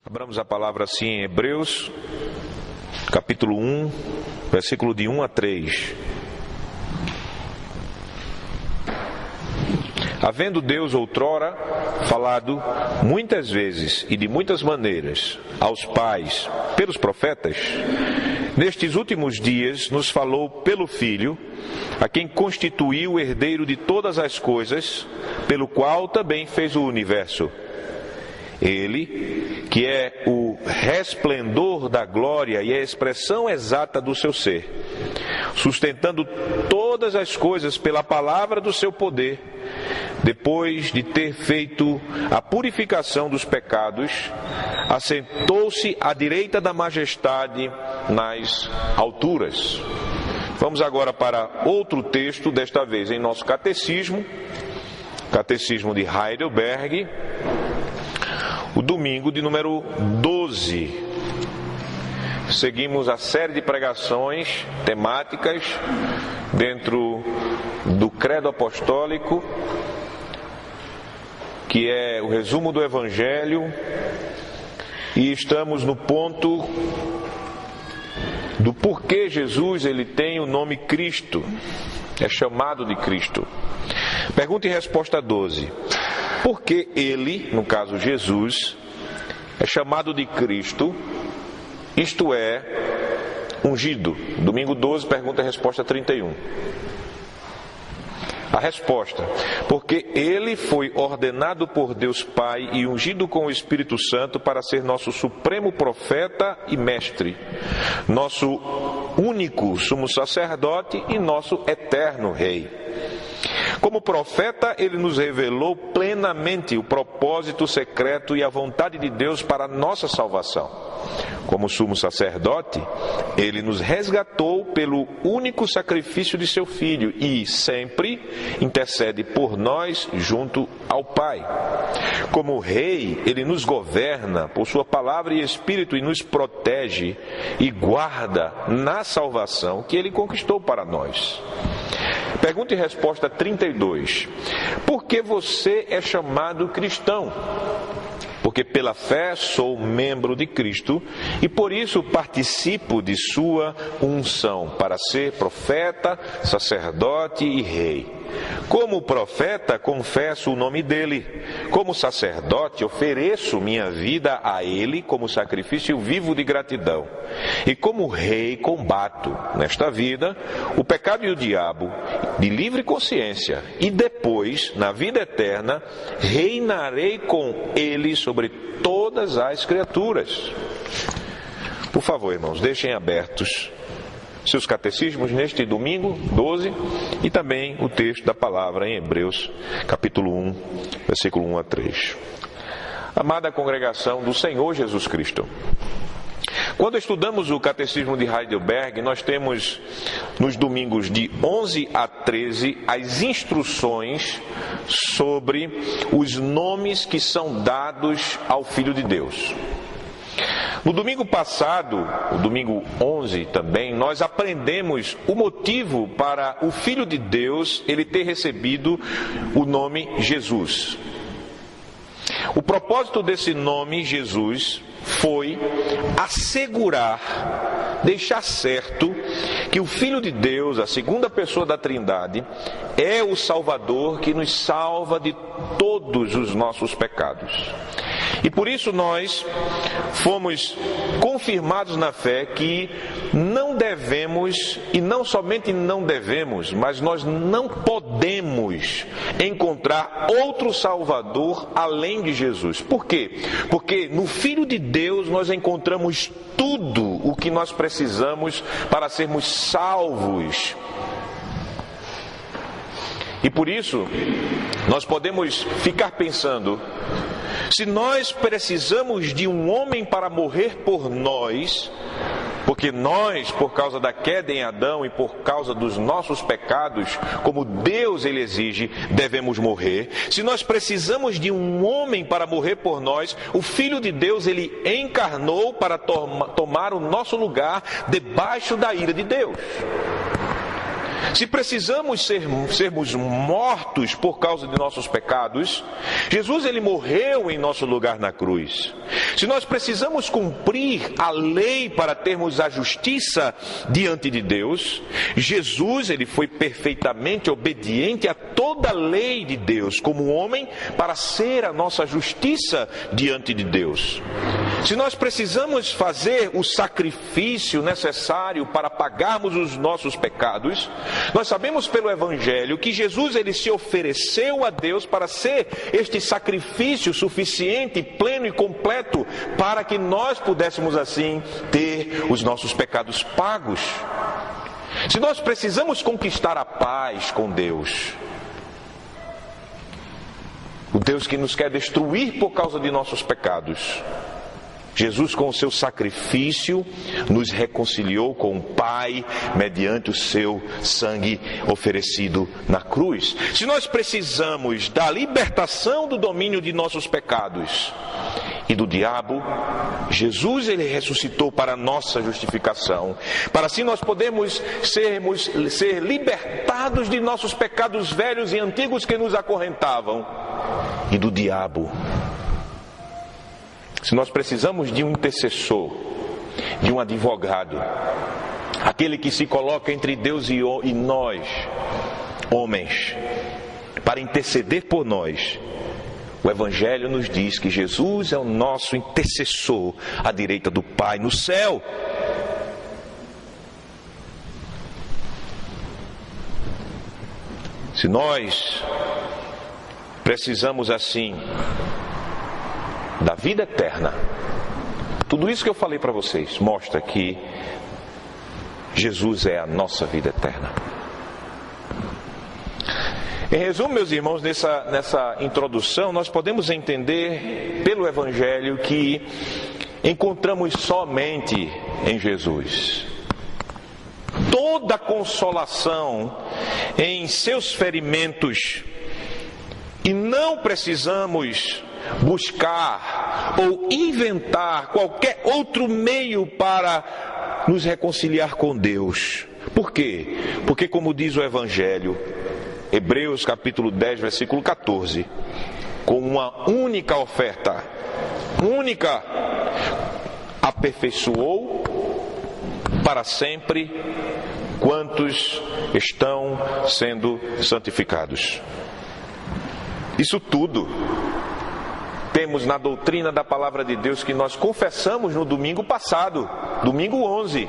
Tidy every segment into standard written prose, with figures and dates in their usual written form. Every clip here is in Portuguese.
Abramos a palavra assim em Hebreus, capítulo 1, versículo de 1 a 3. Havendo Deus outrora falado muitas vezes e de muitas maneiras aos pais pelos profetas, nestes últimos dias nos falou pelo Filho, a quem constituiu o herdeiro de todas as coisas, pelo qual também fez o universo. Ele, que é o resplendor da glória e a expressão exata do seu ser, sustentando todas as coisas pela palavra do seu poder, depois de ter feito a purificação dos pecados, assentou-se à direita da majestade nas alturas. Vamos agora para outro texto, desta vez em nosso catecismo, Catecismo de Heidelberg, o domingo de número 12. Seguimos a série de pregações temáticas dentro do Credo Apostólico, que é o resumo do Evangelho, e estamos no ponto do porquê Jesus ele tem o nome Cristo, é chamado de Cristo. Pergunta e resposta 12. Por que ele, no caso Jesus, é chamado de Cristo, isto é, ungido? Domingo 12, pergunta e resposta 31. A resposta: porque ele foi ordenado por Deus Pai e ungido com o Espírito Santo para ser nosso supremo profeta e mestre, nosso único sumo sacerdote e nosso eterno rei. Como profeta, ele nos revelou plenamente o propósito secreto e a vontade de Deus para a nossa salvação. Como sumo sacerdote, ele nos resgatou pelo único sacrifício de seu Filho e sempre intercede por nós junto ao Pai. Como rei, ele nos governa por sua palavra e espírito e nos protege e guarda na salvação que ele conquistou para nós. Pergunta e resposta 32. Por que você é chamado cristão? Porque pela fé sou membro de Cristo e por isso participo de sua unção para ser profeta, sacerdote e rei. Como profeta, confesso o nome dele. Como sacerdote, ofereço minha vida a ele como sacrifício vivo de gratidão. E como rei, combato nesta vida o pecado e o diabo de livre consciência. E depois, na vida eterna, reinarei com ele sobre todas as criaturas. Por favor, irmãos, deixem abertos seus catecismos neste domingo 12 e também o texto da palavra em Hebreus, capítulo 1, versículo 1 a 3. Amada congregação do Senhor Jesus Cristo, quando estudamos o Catecismo de Heidelberg, nós temos nos domingos de 11 a 13 as instruções sobre os nomes que são dados ao Filho de Deus. No domingo passado, o domingo 11 também, nós aprendemos o motivo para o Filho de Deus ele ter recebido o nome Jesus. O propósito desse nome Jesus foi assegurar, deixar certo que o Filho de Deus, a segunda pessoa da Trindade, é o Salvador que nos salva de todos os nossos pecados. E por isso nós fomos confirmados na fé que não devemos, e não somente não devemos, mas nós não podemos encontrar outro Salvador além de Jesus. Por quê? Porque no Filho de Deus nós encontramos tudo o que nós precisamos para sermos salvos. E por isso nós podemos ficar pensando: se nós precisamos de um homem para morrer por nós, porque nós, por causa da queda em Adão e por causa dos nossos pecados, como Deus ele exige, devemos morrer. Se nós precisamos de um homem para morrer por nós, o Filho de Deus ele encarnou para tomar o nosso lugar debaixo da ira de Deus. Se precisamos sermos mortos por causa de nossos pecados, Jesus ele morreu em nosso lugar na cruz. Se nós precisamos cumprir a lei para termos a justiça diante de Deus, Jesus ele foi perfeitamente obediente a toda a lei de Deus como homem para ser a nossa justiça diante de Deus. Se nós precisamos fazer o sacrifício necessário para pagarmos os nossos pecados, nós sabemos pelo Evangelho que Jesus ele se ofereceu a Deus para ser este sacrifício suficiente, pleno e completo, para que nós pudéssemos assim ter os nossos pecados pagos. Se nós precisamos conquistar a paz com Deus, o Deus que nos quer destruir por causa de nossos pecados, Jesus, com o seu sacrifício, nos reconciliou com o Pai mediante o seu sangue oferecido na cruz. Se nós precisamos da libertação do domínio de nossos pecados e do diabo, Jesus ele ressuscitou para a nossa justificação, para assim nós podermos ser libertados de nossos pecados velhos e antigos que nos acorrentavam e do diabo. Se nós precisamos de um intercessor, de um advogado, aquele que se coloca entre Deus e nós, homens, para interceder por nós, o Evangelho nos diz que Jesus é o nosso intercessor à direita do Pai no céu. Se nós precisamos assim da vida eterna, tudo isso que eu falei para vocês mostra que Jesus é a nossa vida eterna. Em resumo, meus irmãos, nessa introdução, nós podemos entender pelo Evangelho que encontramos somente em Jesus toda a consolação em seus ferimentos, e não precisamos buscar ou inventar qualquer outro meio para nos reconciliar com Deus. Por quê? Porque, como diz o Evangelho, Hebreus capítulo 10, versículo 14, com uma única oferta, única, aperfeiçoou para sempre quantos estão sendo santificados. Isso tudo temos na doutrina da palavra de Deus que nós confessamos no domingo passado, domingo 11.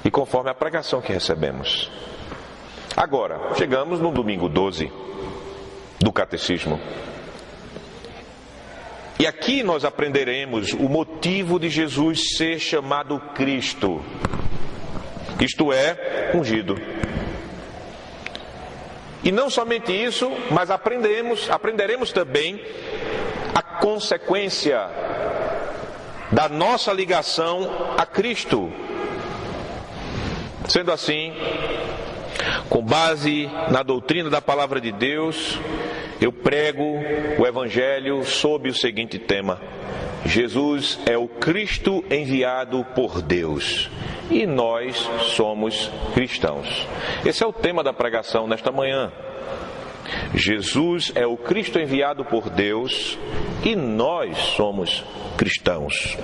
E conforme a pregação que recebemos. Agora, chegamos no domingo 12 do Catecismo. E aqui nós aprenderemos o motivo de Jesus ser chamado Cristo. Isto é, ungido. E não somente isso, mas aprenderemos também a consequência da nossa ligação a Cristo. Sendo assim, com base na doutrina da palavra de Deus, eu prego o Evangelho sob o seguinte tema: Jesus é o Cristo enviado por Deus. E nós somos cristãos. Esse é o tema da pregação nesta manhã. Jesus é o Cristo enviado por Deus e nós somos cristãos.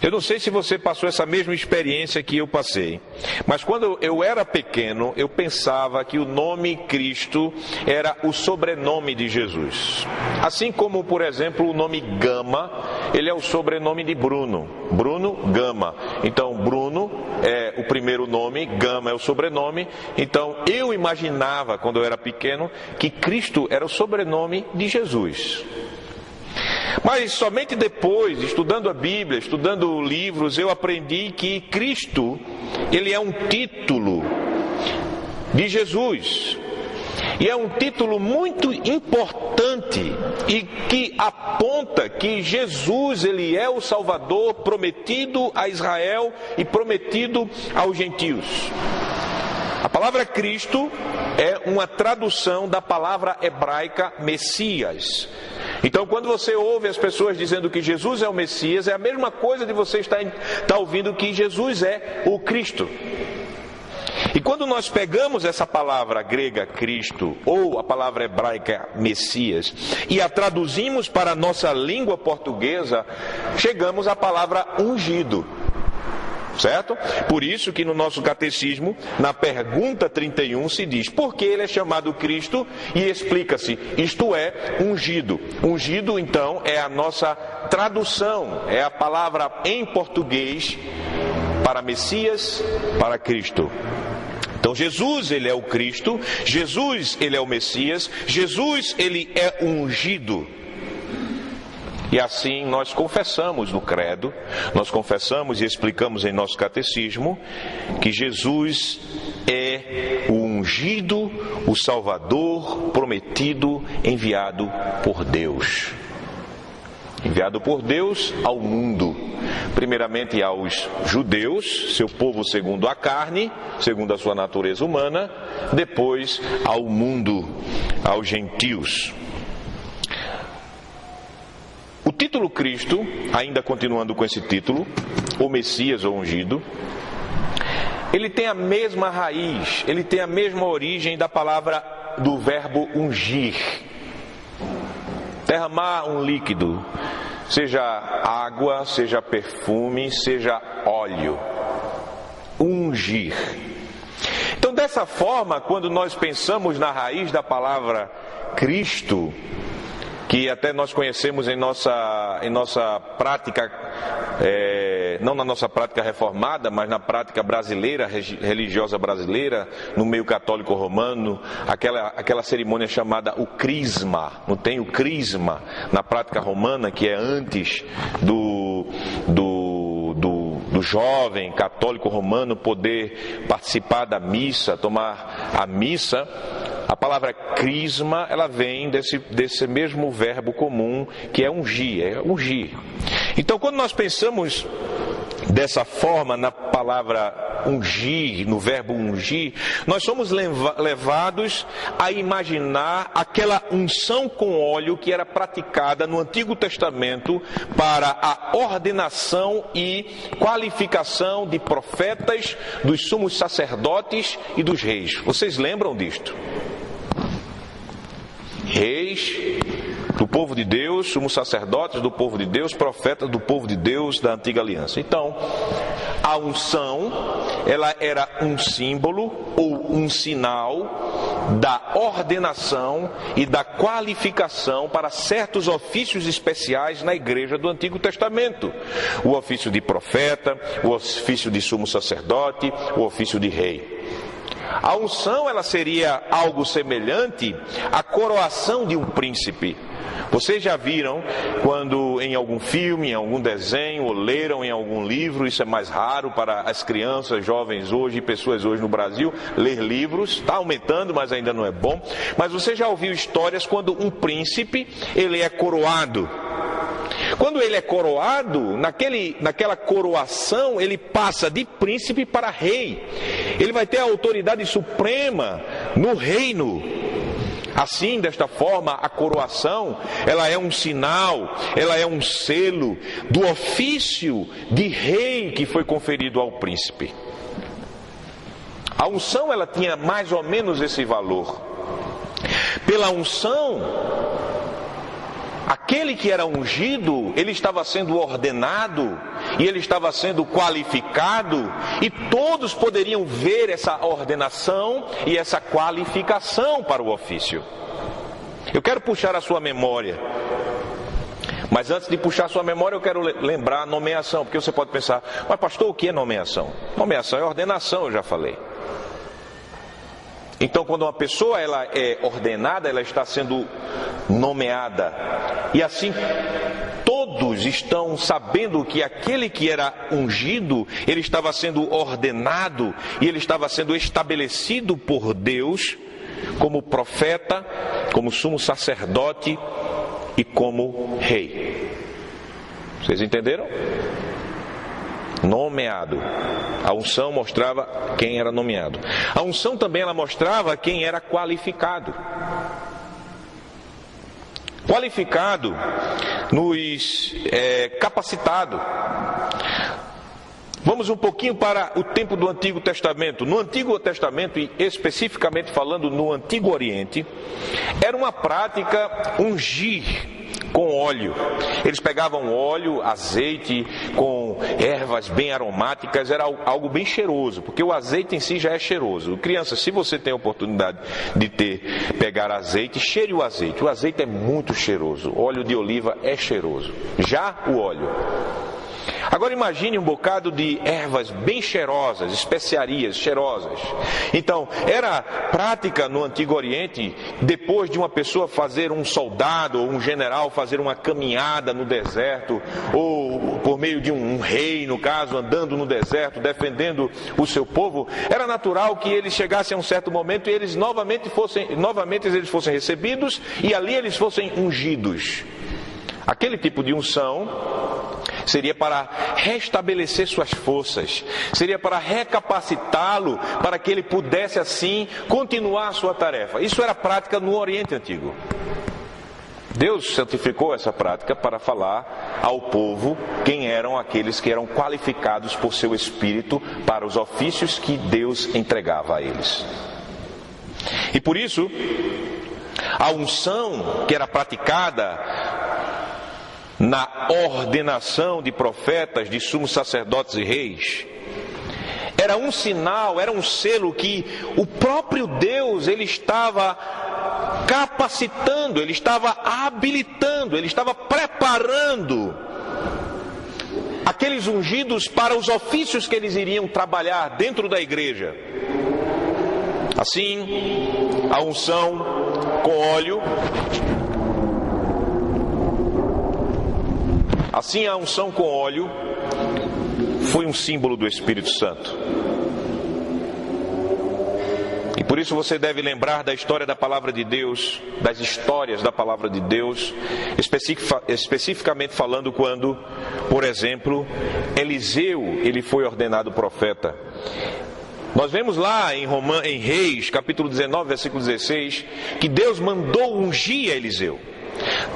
Eu não sei se você passou essa mesma experiência que eu passei, mas quando eu era pequeno, eu pensava que o nome Cristo era o sobrenome de Jesus. Assim como, por exemplo, o nome Gama, ele é o sobrenome de Bruno. Bruno Gama. Então, Bruno é o primeiro nome, Gama é o sobrenome. Então, eu imaginava, quando eu era pequeno, que Cristo era o sobrenome de Jesus. Mas somente depois, estudando a Bíblia, estudando livros, eu aprendi que Cristo, ele é um título de Jesus. E é um título muito importante e que aponta que Jesus, ele é o Salvador prometido a Israel e prometido aos gentios. A palavra Cristo é uma tradução da palavra hebraica Messias. Então, quando você ouve as pessoas dizendo que Jesus é o Messias, é a mesma coisa de você estar ouvindo que Jesus é o Cristo. E quando nós pegamos essa palavra grega Cristo, ou a palavra hebraica Messias, e a traduzimos para a nossa língua portuguesa, chegamos à palavra ungido. Certo? Por isso que no nosso catecismo, na pergunta 31, se diz: por que ele é chamado Cristo? E explica-se: isto é, ungido. Ungido, então, é a nossa tradução, é a palavra em português para Messias, para Cristo. Então Jesus, ele é o Cristo, Jesus, ele é o Messias, Jesus, ele é ungido. E assim nós confessamos no credo, nós confessamos e explicamos em nosso catecismo que Jesus é o ungido, o Salvador prometido, enviado por Deus. Enviado por Deus ao mundo, primeiramente aos judeus, seu povo segundo a carne, segundo a sua natureza humana, depois ao mundo, aos gentios. O título Cristo, ainda continuando com esse título, o Messias ou ungido, ele tem a mesma raiz, ele tem a mesma origem da palavra, do verbo ungir. Derramar um líquido, seja água, seja perfume, seja óleo. Ungir. Então, dessa forma, quando nós pensamos na raiz da palavra Cristo, que até nós conhecemos em nossa prática, não na nossa prática reformada, mas na prática brasileira, religiosa brasileira, no meio católico romano, aquela cerimônia chamada o crisma. Não tem o crisma na prática romana, que é antes do jovem católico romano poder participar da missa, tomar a missa. A palavra crisma, ela vem desse mesmo verbo comum que é ungir, Então, quando nós pensamos dessa forma na palavra ungir, no verbo ungir, nós somos levados a imaginar aquela unção com óleo que era praticada no Antigo Testamento para a ordenação e qualificação de profetas, dos sumos sacerdotes e dos reis. Vocês lembram disto? Reis do povo de Deus, sumos sacerdotes do povo de Deus, profetas do povo de Deus da antiga aliança. Então, a unção, ela era um símbolo ou um sinal da ordenação e da qualificação para certos ofícios especiais na igreja do Antigo Testamento. O ofício de profeta, o ofício de sumo sacerdote, o ofício de rei. A unção, ela seria algo semelhante à coroação de um príncipe. Vocês já viram quando em algum filme, em algum desenho, ou leram em algum livro, isso é mais raro para as crianças, jovens hoje, pessoas hoje no Brasil, ler livros, está aumentando, mas ainda não é bom. Mas você já ouviu histórias quando um príncipe, ele é coroado. Quando ele é coroado, naquela coroação, ele passa de príncipe para rei. Ele vai ter a autoridade suprema no reino. Assim, desta forma, a coroação, ela é um sinal, ela é um selo do ofício de rei que foi conferido ao príncipe. A unção, ela tinha mais ou menos esse valor. Pela unção, aquele que era ungido, ele estava sendo ordenado e ele estava sendo qualificado, e todos poderiam ver essa ordenação e essa qualificação para o ofício. Eu quero puxar a sua memória, mas antes de puxar a sua memória eu quero lembrar a nomeação, porque você pode pensar: mas pastor, o que é nomeação? Nomeação é ordenação, eu já falei. Então, quando uma pessoa ela é ordenada, ela está sendo nomeada. E assim, todos estão sabendo que aquele que era ungido, ele estava sendo ordenado e ele estava sendo estabelecido por Deus como profeta, como sumo sacerdote e como rei. Vocês entenderam? Nomeado. A unção mostrava quem era nomeado. A unção também ela mostrava quem era qualificado. qualificado, nos capacitado. Vamos um pouquinho para o tempo do Antigo Testamento. No Antigo Testamento, e especificamente falando no Antigo Oriente, era uma prática ungir com óleo. Eles pegavam óleo, azeite, com ervas bem aromáticas, era algo bem cheiroso, porque o azeite em si já é cheiroso. Criança, se você tem a oportunidade de pegar azeite, cheire o azeite é muito cheiroso, óleo de oliva é cheiroso, já o óleo. Agora imagine um bocado de ervas bem cheirosas, especiarias cheirosas. Então, era prática no Antigo Oriente, depois de uma pessoa fazer, um soldado ou um general fazer uma caminhada no deserto, ou por meio de um rei, no caso, andando no deserto, defendendo o seu povo, era natural que eles chegassem a um certo momento e eles novamente eles fossem recebidos e ali eles fossem ungidos. Aquele tipo de unção seria para restabelecer suas forças, seria para recapacitá-lo, para que ele pudesse assim continuar a sua tarefa. Isso era prática no Oriente Antigo. Deus santificou essa prática para falar ao povo quem eram aqueles que eram qualificados por seu Espírito para os ofícios que Deus entregava a eles. E por isso, a unção que era praticada na ordenação de profetas, de sumos sacerdotes e reis, era um sinal, era um selo que o próprio Deus, ele estava capacitando, ele estava habilitando, ele estava preparando aqueles ungidos para os ofícios que eles iriam trabalhar dentro da igreja. Assim, a unção com óleo, assim a unção com óleo foi um símbolo do Espírito Santo. E por isso você deve lembrar da história da palavra de Deus, das histórias da palavra de Deus, especificamente falando quando, por exemplo, Eliseu, ele foi ordenado profeta. Nós vemos lá em Reis, capítulo 19, versículo 16, que Deus mandou ungir Eliseu.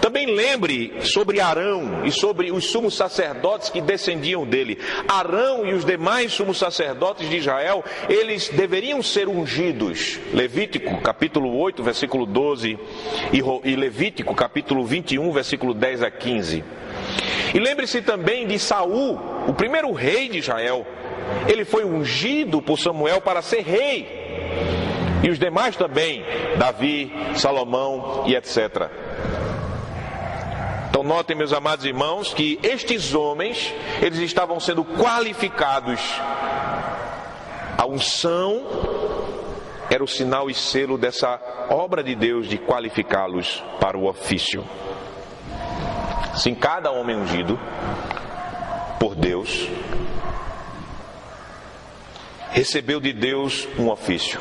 Também lembre sobre Arão e sobre os sumos sacerdotes que descendiam dele. Arão e os demais sumos sacerdotes de Israel, eles deveriam ser ungidos. Levítico, capítulo 8, versículo 12, e Levítico, capítulo 21, versículo 10 a 15. E lembre-se também de Saul, o primeiro rei de Israel. Ele foi ungido por Samuel para ser rei. E os demais também, Davi, Salomão e etc. Então notem, meus amados irmãos, que estes homens, eles estavam sendo qualificados. A unção era o sinal e selo dessa obra de Deus de qualificá-los para o ofício. Assim, cada homem ungido por Deus recebeu de Deus um ofício.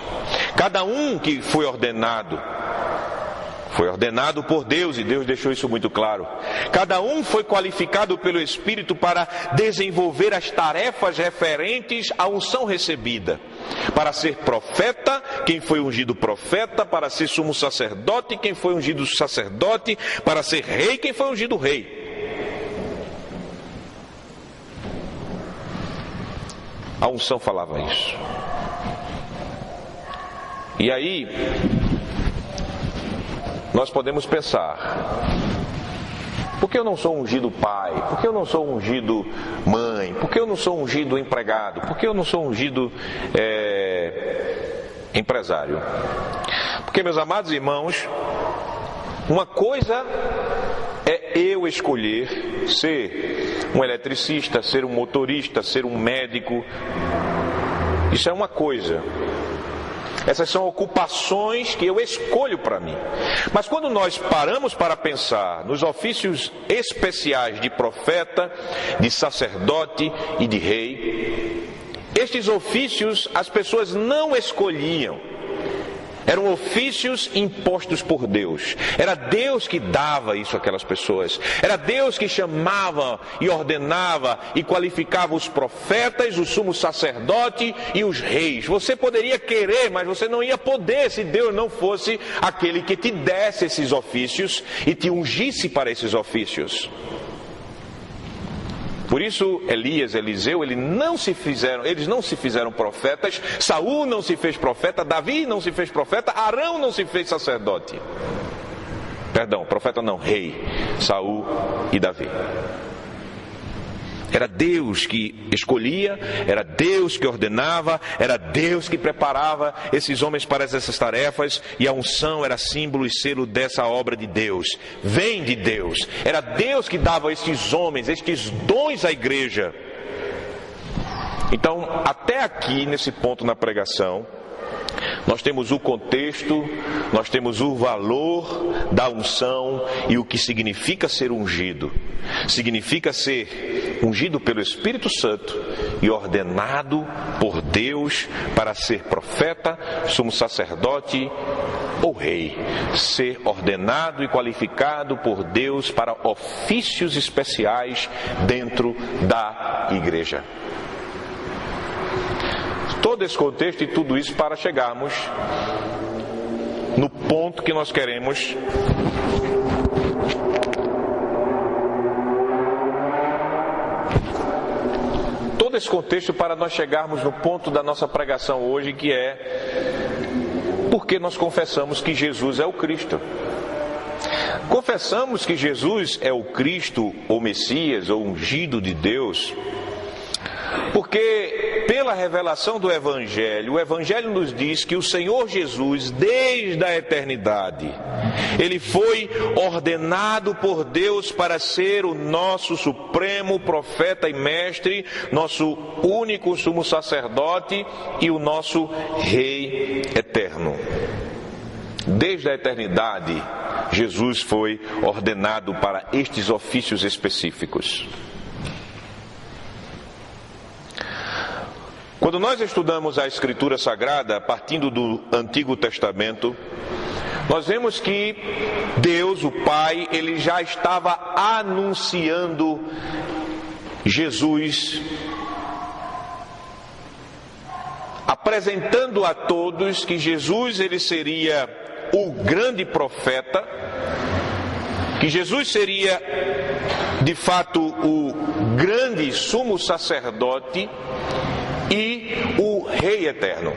Cada um que foi ordenado por Deus, e Deus deixou isso muito claro. Cada um foi qualificado pelo Espírito para desenvolver as tarefas referentes à unção recebida. Para ser profeta, quem foi ungido profeta; para ser sumo sacerdote, quem foi ungido sacerdote; para ser rei, quem foi ungido rei. A unção falava isso. E aí, nós podemos pensar: por que eu não sou ungido pai? Por que eu não sou ungido mãe? Por que eu não sou ungido empregado? Por que eu não sou ungido empresário? Porque, meus amados irmãos, uma coisa é eu escolher ser um eletricista, ser um motorista, ser um médico. Isso é uma coisa. Essas são ocupações que eu escolho para mim. Mas quando nós paramos para pensar nos ofícios especiais de profeta, de sacerdote e de rei, estes ofícios as pessoas não escolhiam. Eram ofícios impostos por Deus. Era Deus que dava isso àquelas pessoas. Era Deus que chamava e ordenava e qualificava os profetas, o sumo sacerdote e os reis. Você poderia querer, mas você não ia poder se Deus não fosse aquele que te desse esses ofícios e te ungisse para esses ofícios. Por isso, Elias, Eliseu, eles não se fizeram profetas. Saul não se fez profeta, Davi não se fez profeta, Arão não se fez sacerdote. Perdão, profeta não, rei, Saul e Davi. Era Deus que escolhia, era Deus que ordenava, era Deus que preparava esses homens para essas tarefas, e a unção era símbolo e selo dessa obra de Deus. Vem de Deus. Era Deus que dava estes homens, estes dons à igreja. Então, até aqui, nesse ponto na pregação, nós temos o contexto, nós temos o valor da unção e o que significa ser ungido. Significa ser ungido pelo Espírito Santo e ordenado por Deus para ser profeta, sumo sacerdote ou rei. Ser ordenado e qualificado por Deus para ofícios especiais dentro da igreja. Todo esse contexto e tudo isso para chegarmos no ponto que nós queremos todo esse contexto para nós chegarmos no ponto da nossa pregação hoje, que é porque nós confessamos que Jesus é o Cristo. Confessamos que Jesus é o Cristo, ou Messias, ou ungido de Deus, porque pela revelação do Evangelho, o Evangelho nos diz que o Senhor Jesus, desde a eternidade, Ele foi ordenado por Deus para ser o nosso supremo profeta e mestre, nosso único sumo sacerdote e o nosso Rei eterno. Desde a eternidade, Jesus foi ordenado para estes ofícios específicos. Quando nós estudamos a Escritura Sagrada, partindo do Antigo Testamento, nós vemos que Deus, o Pai, Ele já estava anunciando Jesus, apresentando a todos que Jesus ele seria o grande profeta, que Jesus seria de fato o grande sumo sacerdote e o Rei eterno.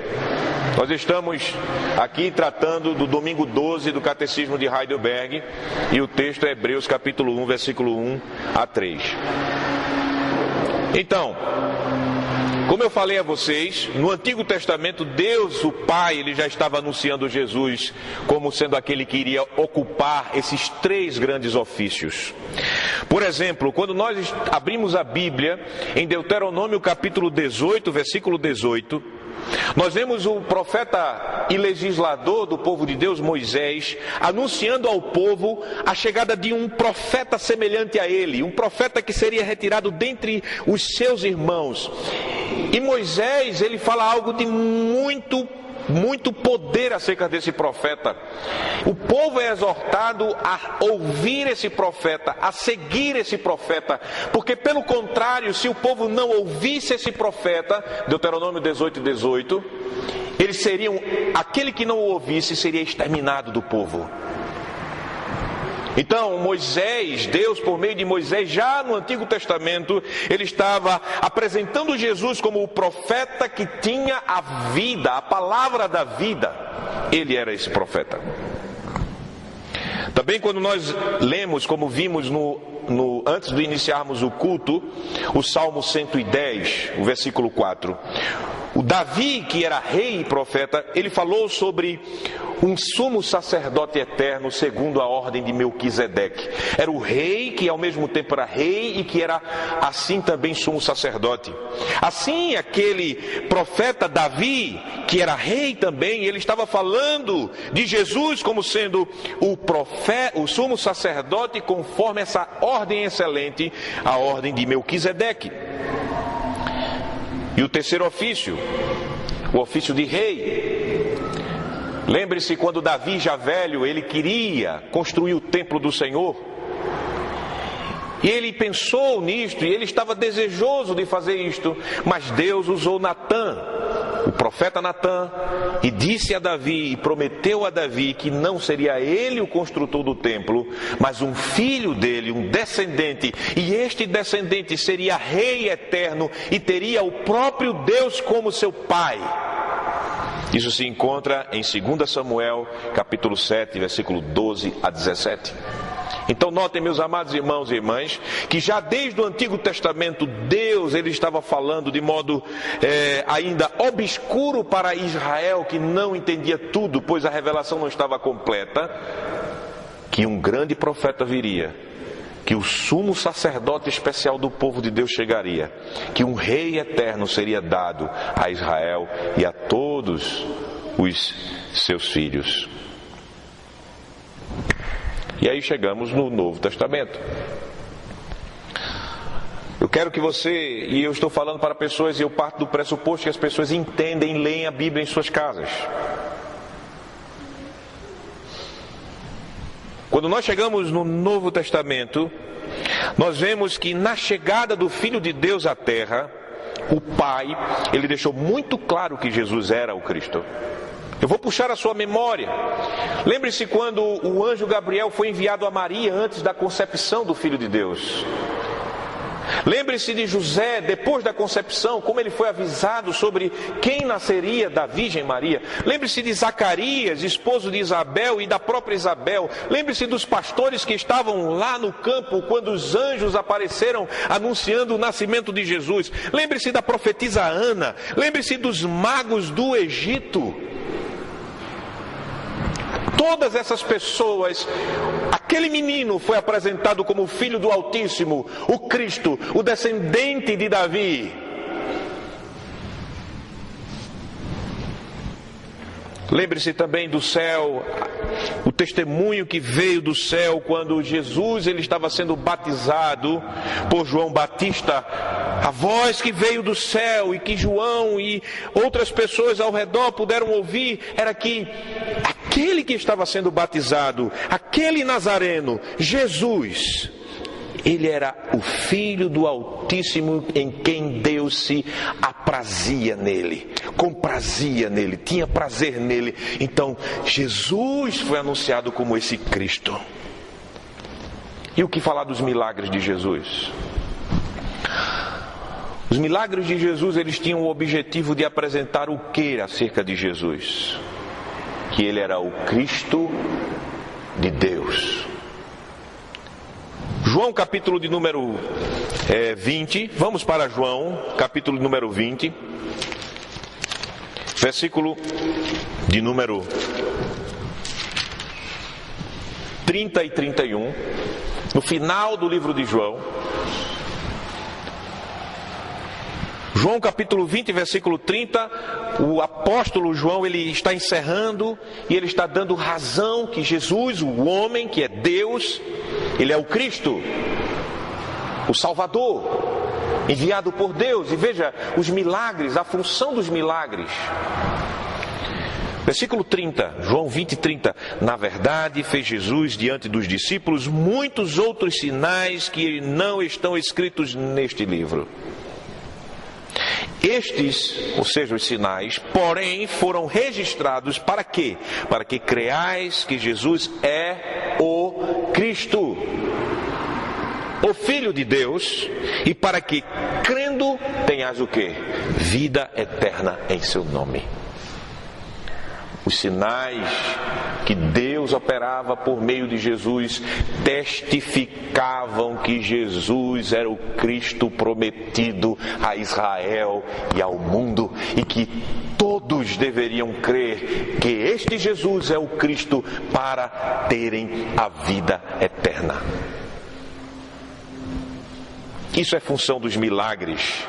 Nós estamos aqui tratando do domingo 12 do Catecismo de Heidelberg, e o texto é Hebreus capítulo 1, versículo 1 a 3. Então, como eu falei a vocês, no Antigo Testamento, Deus, o Pai, ele já estava anunciando Jesus como sendo aquele que iria ocupar esses três grandes ofícios. Por exemplo, quando nós abrimos a Bíblia, em Deuteronômio capítulo 18, versículo 18, nós vemos o profeta e legislador do povo de Deus, Moisés, anunciando ao povo a chegada de um profeta semelhante a ele, um profeta que seria retirado dentre os seus irmãos. E Moisés, ele fala algo de muito poder acerca desse profeta. O povo é exortado a ouvir esse profeta, a seguir esse profeta, porque pelo contrário, se o povo não ouvisse esse profeta, Deuteronômio 18, 18, eles seriam, aquele que não o ouvisse seria exterminado do povo. Então Moisés, Deus por meio de Moisés, já no Antigo Testamento, ele estava apresentando Jesus como o profeta que tinha a vida, a palavra da vida. Ele era esse profeta. Também quando nós lemos, como vimos antes de iniciarmos o culto, o Salmo 110, o versículo 4. O Davi, que era rei e profeta, ele falou sobre um sumo sacerdote eterno segundo a ordem de Melquisedeque. Era o rei que ao mesmo tempo era rei e que era assim também sumo sacerdote. Assim, aquele profeta Davi, que era rei também, ele estava falando de Jesus como sendo o sumo sacerdote conforme essa ordem excelente, a ordem de Melquisedeque. E o terceiro ofício, o ofício de rei. Lembre-se quando Davi, já velho, ele queria construir o templo do Senhor. E ele pensou nisto, e ele estava desejoso de fazer isto. Mas Deus usou Natã, o profeta Natã, e disse a Davi, e prometeu a Davi, que não seria ele o construtor do templo, mas um filho dele, um descendente. E este descendente seria rei eterno, e teria o próprio Deus como seu pai. Isso se encontra em 2 Samuel, capítulo 7, versículo 12 a 17. Então notem, meus amados irmãos e irmãs, que já desde o Antigo Testamento, Deus ele estava falando de modo ainda obscuro para Israel, que não entendia tudo, pois a revelação não estava completa, que um grande profeta viria, que o sumo sacerdote especial do povo de Deus chegaria, que um rei eterno seria dado a Israel e a todos os seus filhos. E aí chegamos no Novo Testamento. Eu quero que você, e eu estou falando para pessoas, e eu parto do pressuposto que as pessoas entendem e leem a Bíblia em suas casas. Quando nós chegamos no Novo Testamento, nós vemos que na chegada do Filho de Deus à Terra, o Pai, ele deixou muito claro que Jesus era o Cristo. Eu vou puxar a sua memória. Lembre-se quando o anjo Gabriel foi enviado a Maria antes da concepção do Filho de Deus. Lembre-se de José, depois da concepção, como ele foi avisado sobre quem nasceria da Virgem Maria. Lembre-se de Zacarias, esposo de Isabel e da própria Isabel. Lembre-se dos pastores que estavam lá no campo quando os anjos apareceram anunciando o nascimento de Jesus. Lembre-se da profetisa Ana. Lembre-se dos magos do Egito. Todas essas pessoas, aquele menino foi apresentado como o Filho do Altíssimo, o Cristo, o descendente de Davi. Lembre-se também do céu, o testemunho que veio do céu quando Jesus ele estava sendo batizado por João Batista. A voz que veio do céu e que João e outras pessoas ao redor puderam ouvir era que aquele que estava sendo batizado, aquele Nazareno, Jesus, ele era o Filho do Altíssimo em quem Deus se aprazia nele, comprazia nele, tinha prazer nele. Então Jesus foi anunciado como esse Cristo. E o que falar dos milagres de Jesus? Os milagres de Jesus, eles tinham o objetivo de apresentar o que acerca de Jesus? Que ele era o Cristo de Deus. João capítulo de número 20, vamos para João capítulo número 20, versículo de número 30 e 31, no final do livro de João. João capítulo 20, versículo 30, o apóstolo João, ele está encerrando e ele está dando razão que Jesus, o homem, que é Deus, ele é o Cristo, o Salvador, enviado por Deus. E veja os milagres, a função dos milagres. Versículo 30, João 20, 30. Na verdade, fez Jesus diante dos discípulos muitos outros sinais que não estão escritos neste livro. Estes, ou seja, os sinais, porém, foram registrados para quê? Para que creais que Jesus é o Cristo, o Filho de Deus, e para que, crendo, tenhas o quê? Vida eterna em seu nome. Os sinais que Deus operava por meio de Jesus testificavam que Jesus era o Cristo prometido a Israel e ao mundo, e que todos deveriam crer que este Jesus é o Cristo para terem a vida eterna. Isso é função dos milagres,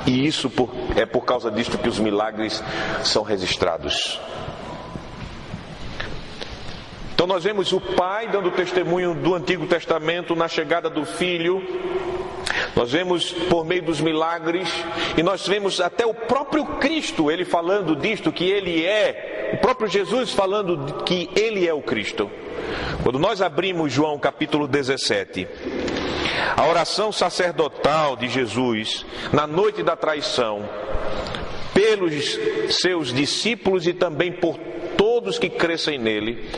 e isso é por causa disto que os milagres são registrados. Então nós vemos o Pai dando testemunho do Antigo Testamento na chegada do Filho. Nós vemos por meio dos milagres, e nós vemos até o próprio Cristo, ele falando disto, que ele é próprio Jesus falando que Ele é o Cristo. Quando nós abrimos João capítulo 17, a oração sacerdotal de Jesus na noite da traição, pelos seus discípulos e também por todos que crescem nele,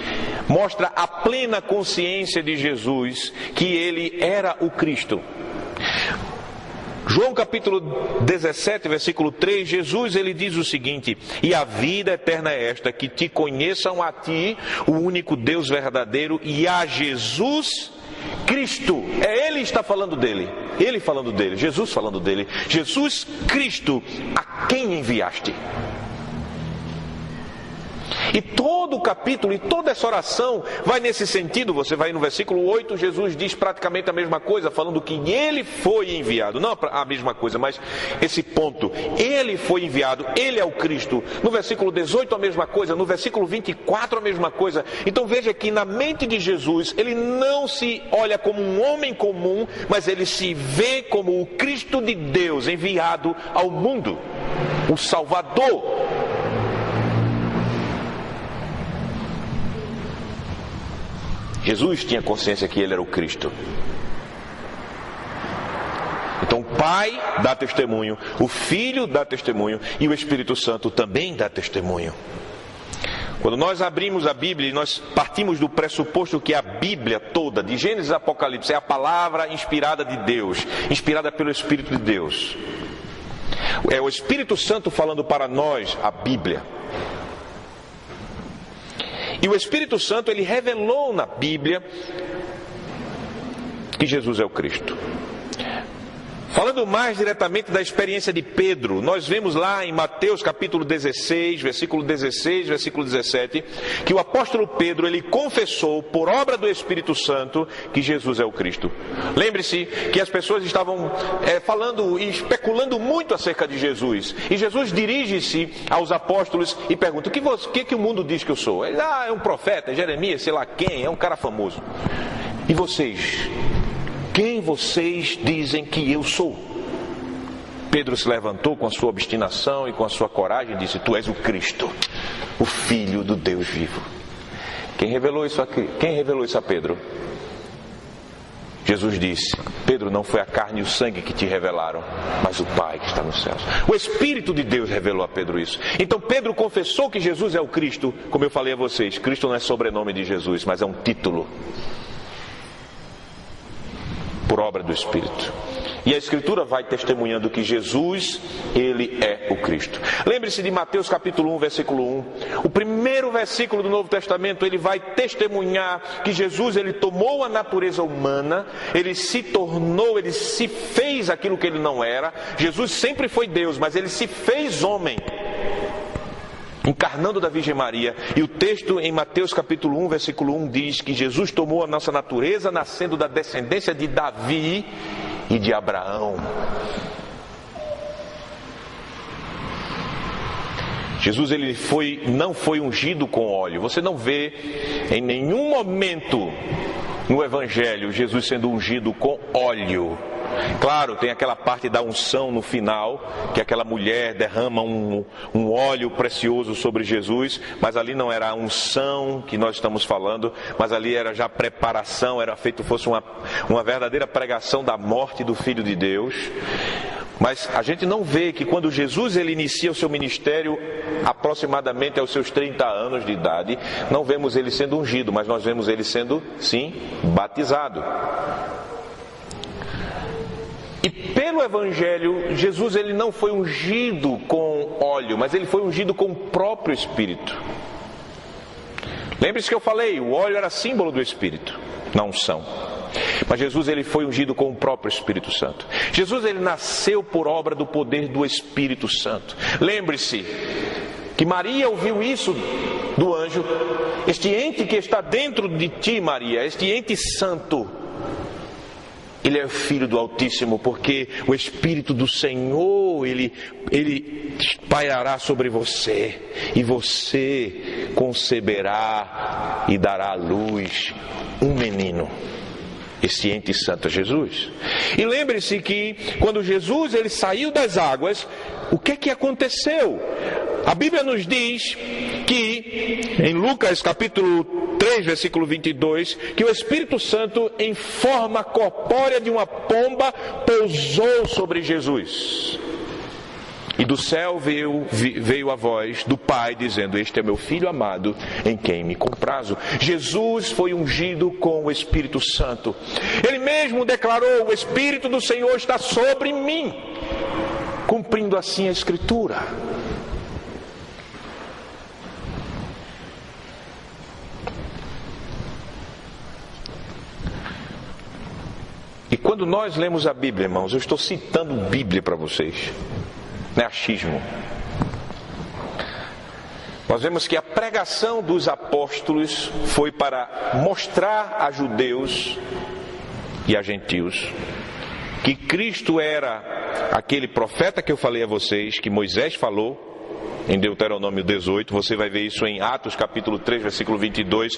mostra a plena consciência de Jesus que Ele era o Cristo. João capítulo 17, versículo 3, Jesus ele diz o seguinte: e a vida eterna é esta, que te conheçam a ti, o único Deus verdadeiro, e a Jesus Cristo. É Ele está falando dele, Ele falando dele, Jesus falando dele. Jesus Cristo, a quem enviaste. E todo o capítulo e toda essa oração vai nesse sentido. Você vai no versículo 8, Jesus diz praticamente a mesma coisa, falando que Ele foi enviado. Não a mesma coisa, mas esse ponto. Ele foi enviado, Ele é o Cristo. No versículo 18 a mesma coisa, no versículo 24 a mesma coisa. Então veja que na mente de Jesus, Ele não se olha como um homem comum, mas Ele se vê como o Cristo de Deus enviado ao mundo, o Salvador. Jesus tinha consciência que Ele era o Cristo. Então o Pai dá testemunho, o Filho dá testemunho e o Espírito Santo também dá testemunho. Quando nós abrimos a Bíblia, nós partimos do pressuposto que a Bíblia toda, de Gênesis a Apocalipse, é a palavra inspirada de Deus, inspirada pelo Espírito de Deus. É o Espírito Santo falando para nós a Bíblia. E o Espírito Santo, ele revelou na Bíblia que Jesus é o Cristo. Falando mais diretamente da experiência de Pedro, nós vemos lá em Mateus capítulo 16, versículo 17, que o apóstolo Pedro, ele confessou por obra do Espírito Santo que Jesus é o Cristo. Lembre-se que as pessoas estavam falando e especulando muito acerca de Jesus. E Jesus dirige-se aos apóstolos e pergunta: o que o mundo diz que eu sou? Ele, é um profeta, é Jeremias, sei lá quem, é um cara famoso. E vocês? Quem vocês dizem que eu sou? Pedro se levantou com a sua obstinação e com a sua coragem e disse: tu és o Cristo, o Filho do Deus vivo. Quem revelou isso a Pedro? Jesus disse: Pedro, não foi a carne e o sangue que te revelaram, mas o Pai que está nos céus. O Espírito de Deus revelou a Pedro isso. Então Pedro confessou que Jesus é o Cristo. Como eu falei a vocês, Cristo não é sobrenome de Jesus, mas é um título por obra do Espírito. E a Escritura vai testemunhando que Jesus, Ele é o Cristo. Lembre-se de Mateus capítulo 1, versículo 1. O primeiro versículo do Novo Testamento, ele vai testemunhar que Jesus, Ele tomou a natureza humana, Ele se tornou, Ele se fez aquilo que Ele não era. Jesus sempre foi Deus, mas Ele se fez homem, encarnando da Virgem Maria. E o texto em Mateus capítulo 1, versículo 1 diz que Jesus tomou a nossa natureza, nascendo da descendência de Davi e de Abraão. Jesus ele não foi ungido com óleo. Você não vê em nenhum momento no Evangelho Jesus sendo ungido com óleo. Claro, tem aquela parte da unção no final, que aquela mulher derrama um óleo precioso sobre Jesus, mas ali não era a unção que nós estamos falando, mas ali era já preparação, era feito fosse uma verdadeira pregação da morte do Filho de Deus. Mas a gente não vê que quando Jesus ele inicia o seu ministério, aproximadamente aos seus 30 anos de idade, não vemos ele sendo ungido, mas nós vemos ele sendo, sim, batizado. E pelo Evangelho, Jesus ele não foi ungido com óleo, mas ele foi ungido com o próprio Espírito. Lembre-se que eu falei, o óleo era símbolo do Espírito, na unção. Mas Jesus ele foi ungido com o próprio Espírito Santo. Jesus ele nasceu por obra do poder do Espírito Santo. Lembre-se que Maria ouviu isso do anjo: este ente que está dentro de ti, Maria, este ente santo, ele é o Filho do Altíssimo, porque o Espírito do Senhor, ele pairará sobre você, e você conceberá e dará à luz um menino. Esse ente santo é Jesus. E lembre-se que quando Jesus ele saiu das águas, o que aconteceu? A Bíblia nos diz que, em Lucas capítulo 3, versículo 22, que o Espírito Santo, em forma corpórea de uma pomba, pousou sobre Jesus. E do céu veio a voz do Pai dizendo: este é meu Filho amado, em quem me comprazo. Jesus foi ungido com o Espírito Santo. Ele mesmo declarou: o Espírito do Senhor está sobre mim, cumprindo assim a Escritura. E quando nós lemos a Bíblia, irmãos, eu estou citando Bíblia para vocês, não é achismo. Nós vemos que a pregação dos apóstolos foi para mostrar a judeus e a gentios que Cristo era aquele profeta que eu falei a vocês, que Moisés falou em Deuteronômio 18, você vai ver isso em Atos capítulo 3, versículo 22,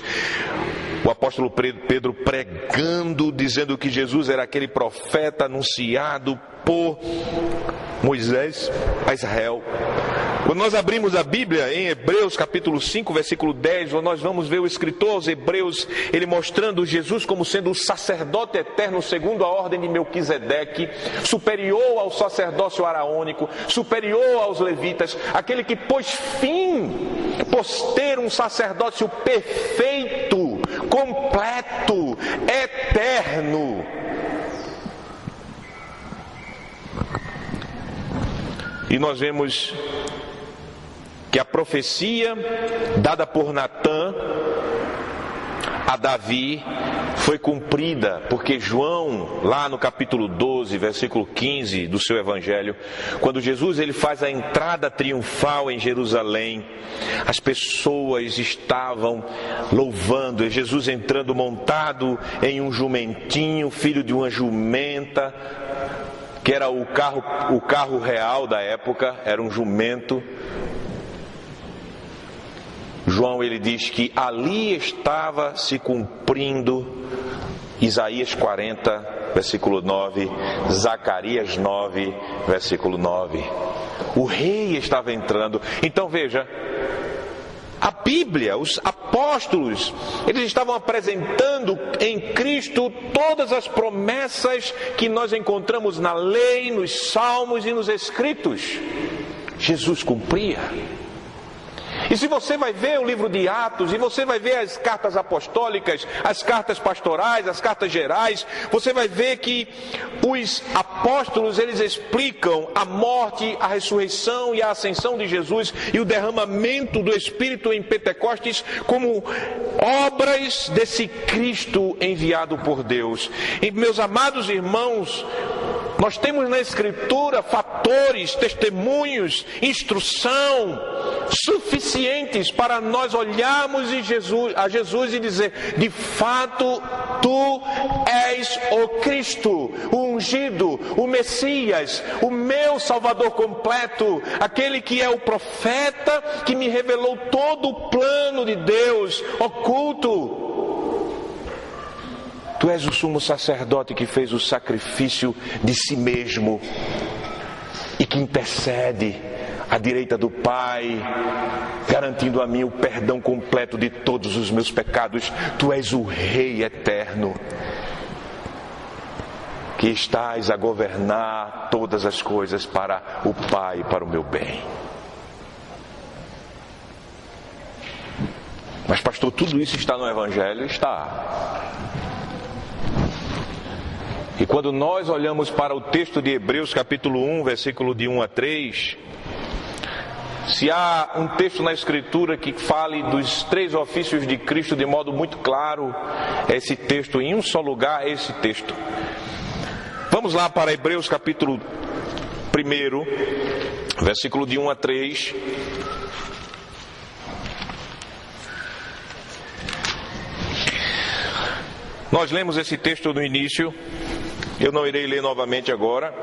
o apóstolo Pedro pregando, dizendo que Jesus era aquele profeta anunciado por Moisés a Israel. Quando nós abrimos a Bíblia em Hebreus capítulo 5, versículo 10, nós vamos ver o escritor aos Hebreus, ele mostrando Jesus como sendo o sacerdote eterno segundo a ordem de Melquisedeque, superior ao sacerdócio araônico, superior aos levitas, aquele que pôs fim, por ter um sacerdócio perfeito, completo, eterno. E nós vemos que a profecia dada por Natã a Davi foi cumprida, porque João, lá no capítulo 12, versículo 15 do seu evangelho, quando Jesus ele faz a entrada triunfal em Jerusalém, as pessoas estavam louvando, Jesus entrando montado em um jumentinho, filho de uma jumenta, que era o carro real da época, era um jumento. João ele diz que ali estava se cumprindo Isaías 40, versículo 9, Zacarias 9, versículo 9. O rei estava entrando. Então veja, a Bíblia, os apóstolos, eles estavam apresentando em Cristo todas as promessas que nós encontramos na lei, nos salmos e nos escritos. Jesus cumpria. E se você vai ver o livro de Atos, e você vai ver as cartas apostólicas, as cartas pastorais, as cartas gerais, você vai ver que os apóstolos, eles explicam a morte, a ressurreição e a ascensão de Jesus e o derramamento do Espírito em Pentecostes como obras desse Cristo enviado por Deus. E meus amados irmãos, nós temos na Escritura fatores, testemunhos, instrução suficientes para nós olharmos a Jesus e dizer: de fato, tu és o Cristo, o ungido, o Messias, o meu Salvador completo, aquele que é o profeta que me revelou todo o plano de Deus oculto. Tu és o sumo sacerdote que fez o sacrifício de si mesmo e que intercede à direita do Pai, garantindo a mim o perdão completo de todos os meus pecados. Tu és o Rei eterno, que estás a governar todas as coisas para o Pai e para o meu bem. Mas pastor, tudo isso está no Evangelho? Está. E quando nós olhamos para o texto de Hebreus capítulo 1, versículo de 1 a 3, se há um texto na Escritura que fale dos 3 ofícios de Cristo de modo muito claro, é esse texto, em um só lugar é esse texto. Vamos lá para Hebreus capítulo 1, versículo de 1 a 3. Nós lemos esse texto no início. Eu não irei ler novamente agora,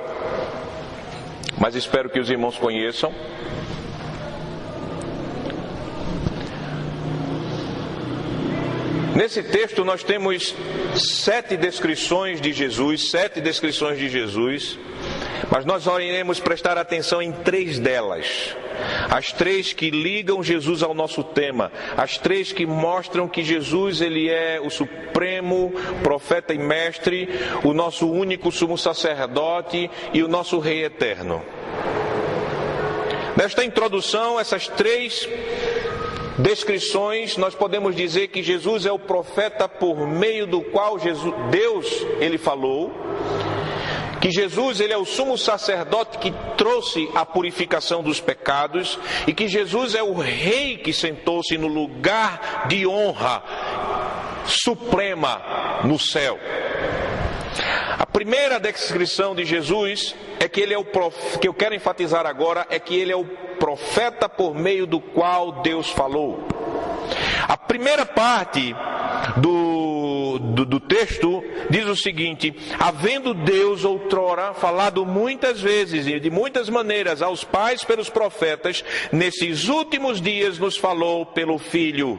mas espero que os irmãos conheçam. Nesse texto nós temos 7 descrições de Jesus, Mas nós iremos prestar atenção em 3 delas. As 3 que ligam Jesus ao nosso tema. As 3 que mostram que Jesus, ele é o supremo profeta e mestre, o nosso único sumo sacerdote e o nosso Rei eterno. Nesta introdução, essas 3 descrições, nós podemos dizer que Jesus é o profeta por meio do qual Deus, ele falou, que Jesus, ele é o sumo sacerdote que trouxe a purificação dos pecados, e que Jesus é o rei que sentou-se no lugar de honra suprema no céu. A primeira descrição de Jesus é que ele é o que eu quero enfatizar agora, é que ele é o profeta por meio do qual Deus falou. A primeira parte do texto diz o seguinte: havendo Deus outrora falado muitas vezes e de muitas maneiras aos pais pelos profetas, nesses últimos dias nos falou pelo Filho.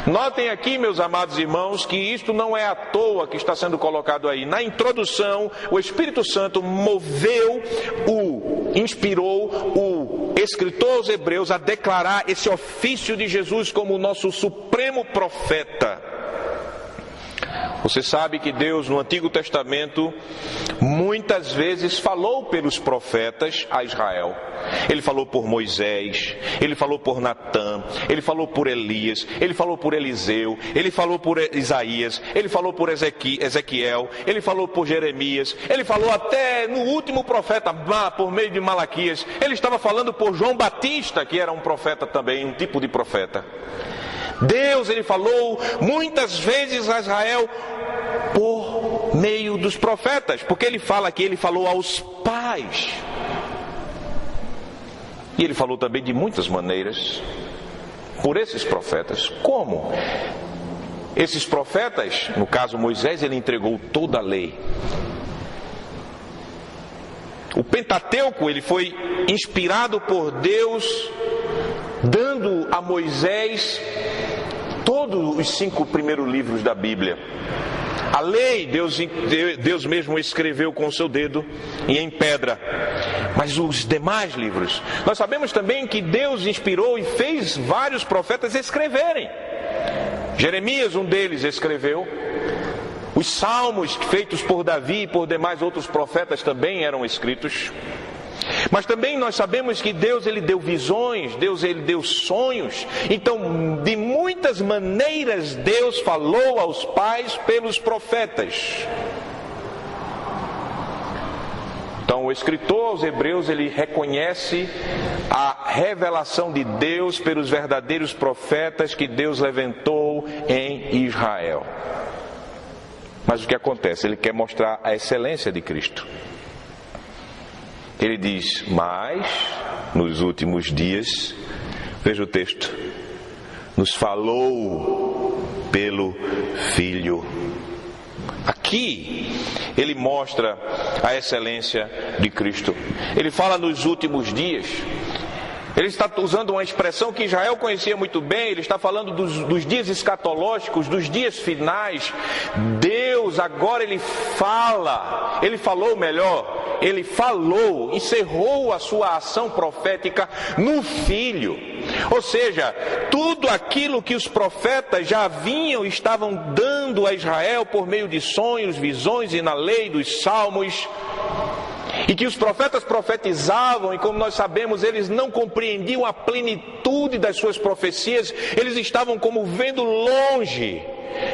Notem aqui, meus amados irmãos, que isto não é à toa que está sendo colocado aí. Na introdução, o Espírito Santo inspirou o escritor aos Hebreus a declarar esse ofício de Jesus como o nosso supremo profeta. Você sabe que Deus no Antigo Testamento muitas vezes falou pelos profetas a Israel. Ele falou por Moisés, ele falou por Natã, ele falou por Elias, ele falou por Eliseu, ele falou por Isaías, ele falou por Ezequiel, ele falou por Jeremias, ele falou até no último profeta, por meio de Malaquias. Ele estava falando por João Batista, que era um profeta também, um tipo de profeta. Deus, ele falou muitas vezes a Israel por meio dos profetas, porque ele fala que ele falou aos pais. E ele falou também de muitas maneiras por esses profetas. Como? Esses profetas, no caso Moisés, ele entregou toda a lei. O Pentateuco, ele foi inspirado por Deus, dando a Moisés todos os 5 primeiros livros da Bíblia. A lei, Deus mesmo escreveu com o seu dedo e em pedra. Mas os demais livros, nós sabemos também que Deus inspirou e fez vários profetas escreverem. Jeremias, um deles, escreveu. Os salmos feitos por Davi e por demais outros profetas também eram escritos. Mas também nós sabemos que Deus, ele deu visões, Deus, ele deu sonhos. Então, de muitas maneiras, Deus falou aos pais pelos profetas. Então, o escritor aos Hebreus, ele reconhece a revelação de Deus pelos verdadeiros profetas que Deus levantou em Israel. Mas o que acontece? Ele quer mostrar a excelência de Cristo. Ele diz, mas nos últimos dias, veja o texto, nos falou pelo Filho. Aqui ele mostra a excelência de Cristo. Ele fala nos últimos dias. Ele está usando uma expressão que Israel conhecia muito bem. Ele está falando dos dias escatológicos, dos dias finais. Deus agora ele falou, encerrou a sua ação profética no Filho. Ou seja, tudo aquilo que os profetas já estavam dando a Israel por meio de sonhos, visões e na lei dos salmos, e que os profetas profetizavam, e como nós sabemos, eles não compreendiam a plenitude das suas profecias, eles estavam como vendo longe.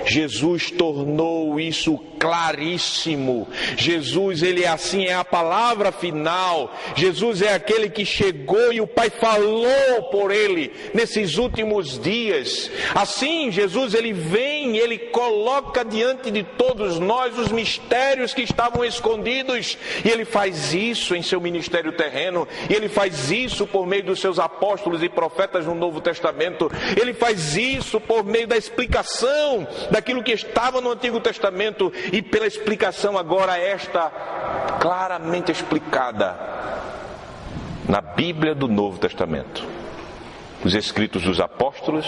Jesus tornou isso claríssimo. Jesus, ele é assim, é a palavra final. Jesus é aquele que chegou e o Pai falou por ele nesses últimos dias. Assim, Jesus, ele vem, ele coloca diante de todos nós os mistérios que estavam escondidos, e ele faz isso em seu ministério terreno, e ele faz isso por meio dos seus apóstolos e profetas no Novo Testamento. Ele faz isso por meio da explicação daquilo que estava no Antigo Testamento, e pela explicação agora esta claramente explicada na Bíblia do Novo Testamento. Os escritos dos apóstolos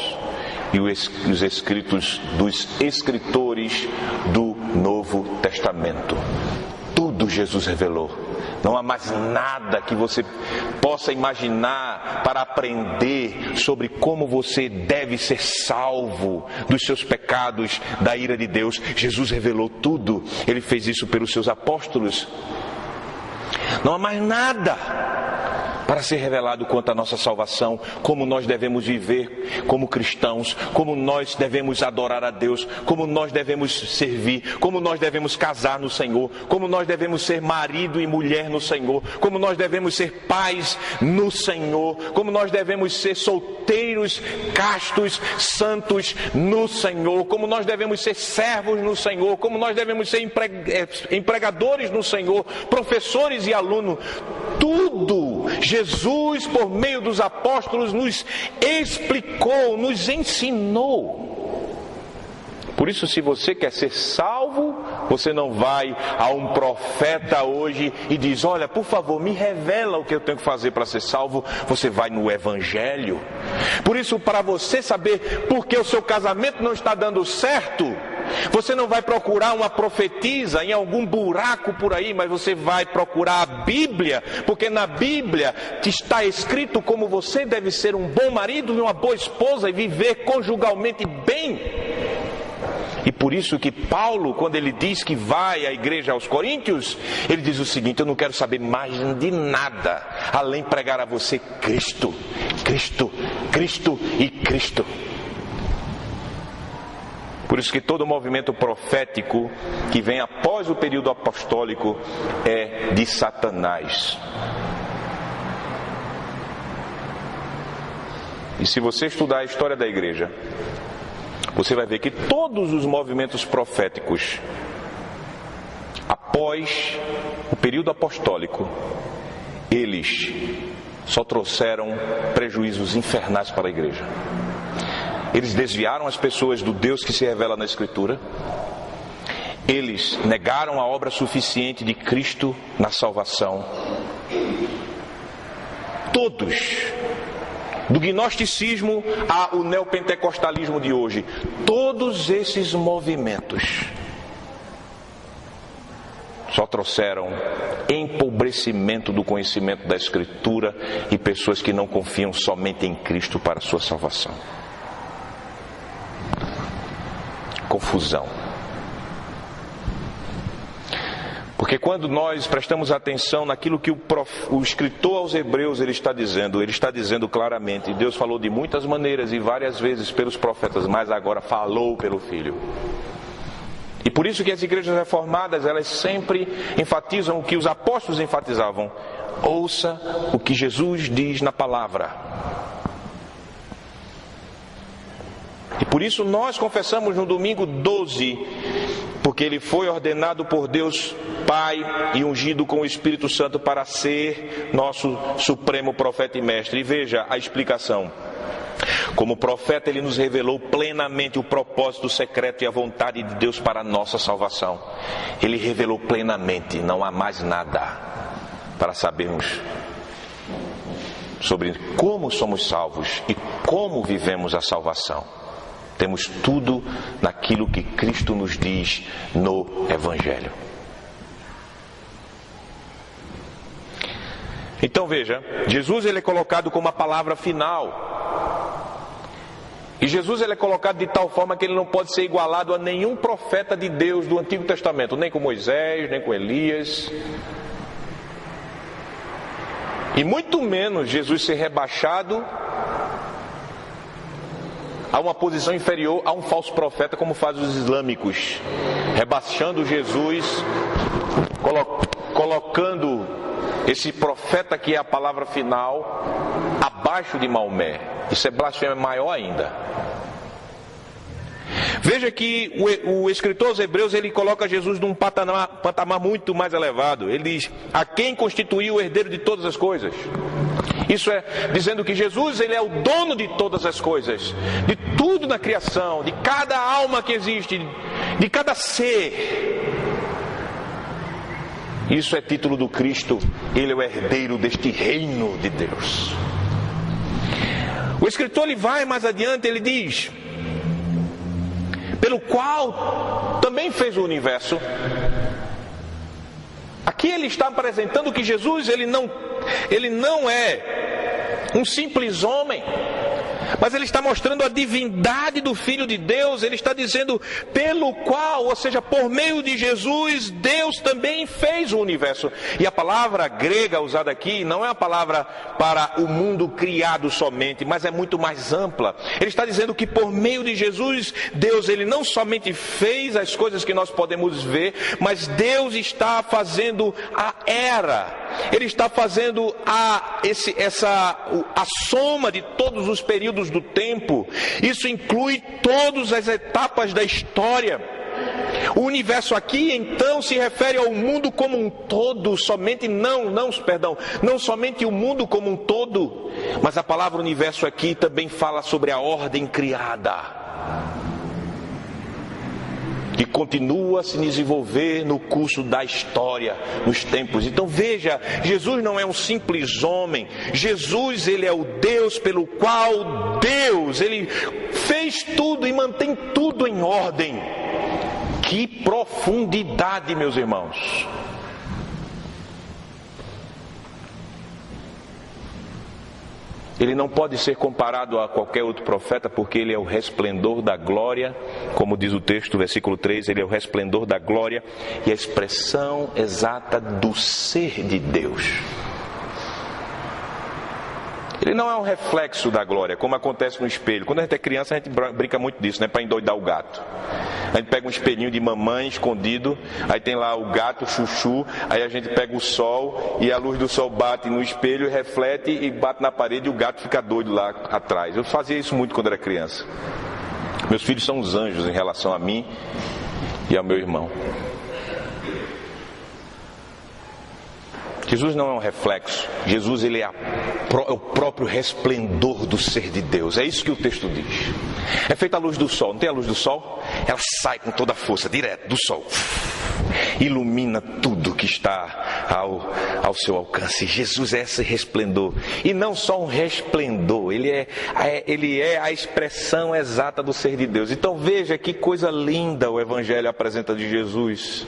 e os escritos dos escritores do Novo Testamento. Tudo Jesus revelou. Não há mais nada que você possa imaginar para aprender sobre como você deve ser salvo dos seus pecados, da ira de Deus. Jesus revelou tudo. Ele fez isso pelos seus apóstolos. Não há mais nada para ser revelado quanto à nossa salvação, como nós devemos viver como cristãos, como nós devemos adorar a Deus, como nós devemos servir, como nós devemos casar no Senhor, como nós devemos ser marido e mulher no Senhor, como nós devemos ser pais no Senhor, como nós devemos ser solteiros, castos, santos no Senhor, como nós devemos ser servos no Senhor, como nós devemos ser empregadores no Senhor, professores e alunos. Tudo Jesus, por meio dos apóstolos, nos explicou, nos ensinou. Por isso, se você quer ser salvo, você não vai a um profeta hoje e diz: olha, por favor, me revela o que eu tenho que fazer para ser salvo. Você vai no Evangelho. Por isso, para você saber por que o seu casamento não está dando certo, você não vai procurar uma profetisa em algum buraco por aí, mas você vai procurar a Bíblia, porque na Bíblia está escrito como você deve ser um bom marido e uma boa esposa e viver conjugalmente bem. E por isso que Paulo, quando ele diz que vai à igreja aos Coríntios, ele diz o seguinte: eu não quero saber mais de nada, além de pregar a você Cristo, Cristo, Cristo e Cristo. Por isso que todo movimento profético que vem após o período apostólico é de Satanás. E se você estudar a história da igreja, você vai ver que todos os movimentos proféticos após o período apostólico, eles só trouxeram prejuízos infernais para a igreja. Eles desviaram as pessoas do Deus que se revela na Escritura. Eles negaram a obra suficiente de Cristo na salvação. Todos, do gnosticismo ao neopentecostalismo de hoje, todos esses movimentos só trouxeram empobrecimento do conhecimento da Escritura e pessoas que não confiam somente em Cristo para a sua salvação. Confusão. Porque quando nós prestamos atenção naquilo que o escritor aos Hebreus ele está dizendo claramente: Deus falou de muitas maneiras e várias vezes pelos profetas, mas agora falou pelo Filho. E por isso que as igrejas reformadas, elas sempre enfatizam o que os apóstolos enfatizavam: ouça o que Jesus diz na palavra. E por isso nós confessamos no domingo 12, porque ele foi ordenado por Deus Pai e ungido com o Espírito Santo para ser nosso supremo profeta e mestre. E veja a explicação. Como profeta, ele nos revelou plenamente o propósito secreto e a vontade de Deus para a nossa salvação. Ele revelou plenamente, não há mais nada para sabermos sobre como somos salvos e como vivemos a salvação. Temos tudo naquilo que Cristo nos diz no Evangelho. Então veja, Jesus ele é colocado como a palavra final. E Jesus ele é colocado de tal forma que ele não pode ser igualado a nenhum profeta de Deus do Antigo Testamento, nem com Moisés, nem com Elias. E muito menos Jesus ser rebaixado a uma posição inferior a um falso profeta, como fazem os islâmicos, rebaixando Jesus, colocando esse profeta que é a palavra final abaixo de Maomé. Isso é blasfêmia maior ainda. Veja que o escritor aos Hebreus ele coloca Jesus num patamar muito mais elevado. Ele diz: a quem constituiu o herdeiro de todas as coisas. Isso é dizendo que Jesus ele é o dono de todas as coisas, de tudo na criação, de cada alma que existe, de cada ser. Isso é título do Cristo. Ele é o herdeiro deste reino de Deus. O escritor ele vai mais adiante, ele diz: pelo qual também fez o universo. ele está apresentando que Jesus, ele não é um simples homem, mas ele está mostrando a divindade do Filho de Deus. Ele está dizendo pelo qual, ou seja, por meio de Jesus, Deus também fez o universo. E a palavra grega usada aqui não é uma palavra para o mundo criado somente, mas é muito mais ampla. Ele está dizendo que por meio de Jesus, Deus, ele não somente fez as coisas que nós podemos ver, mas Deus está fazendo a era. Ele está fazendo a soma de todos os períodos do tempo. Isso inclui todas as etapas da história. O universo aqui então se refere ao mundo como um todo, não somente o mundo como um todo, mas a palavra universo aqui também fala sobre a ordem criada, que continua a se desenvolver no curso da história, nos tempos. Então veja, Jesus não é um simples homem. Jesus, ele é o Deus pelo qual Deus, ele fez tudo e mantém tudo em ordem. Que profundidade, meus irmãos! Ele não pode ser comparado a qualquer outro profeta, porque ele é o resplendor da glória, como diz o texto, versículo 3, ele é o resplendor da glória e a expressão exata do ser de Deus. Ele não é um reflexo da glória, como acontece no espelho. Quando a gente é criança, a gente brinca muito disso, né? Para endoidar o gato. A gente pega um espelhinho de mamãe escondido, aí tem lá o gato, o chuchu, aí a gente pega o sol e a luz do sol bate no espelho, reflete e bate na parede e o gato fica doido lá atrás. Eu fazia isso muito quando era criança. Meus filhos são uns anjos em relação a mim e ao meu irmão. Jesus não é um reflexo. Jesus, ele é o próprio resplendor do ser de Deus. É isso que o texto diz. É feita a luz do sol. Não tem a luz do sol? Ela sai com toda a força, direto do sol. Ilumina tudo que está ao seu alcance. Jesus é esse resplendor. E não só um resplendor. Ele é a expressão exata do ser de Deus. Então veja que coisa linda o Evangelho apresenta de Jesus.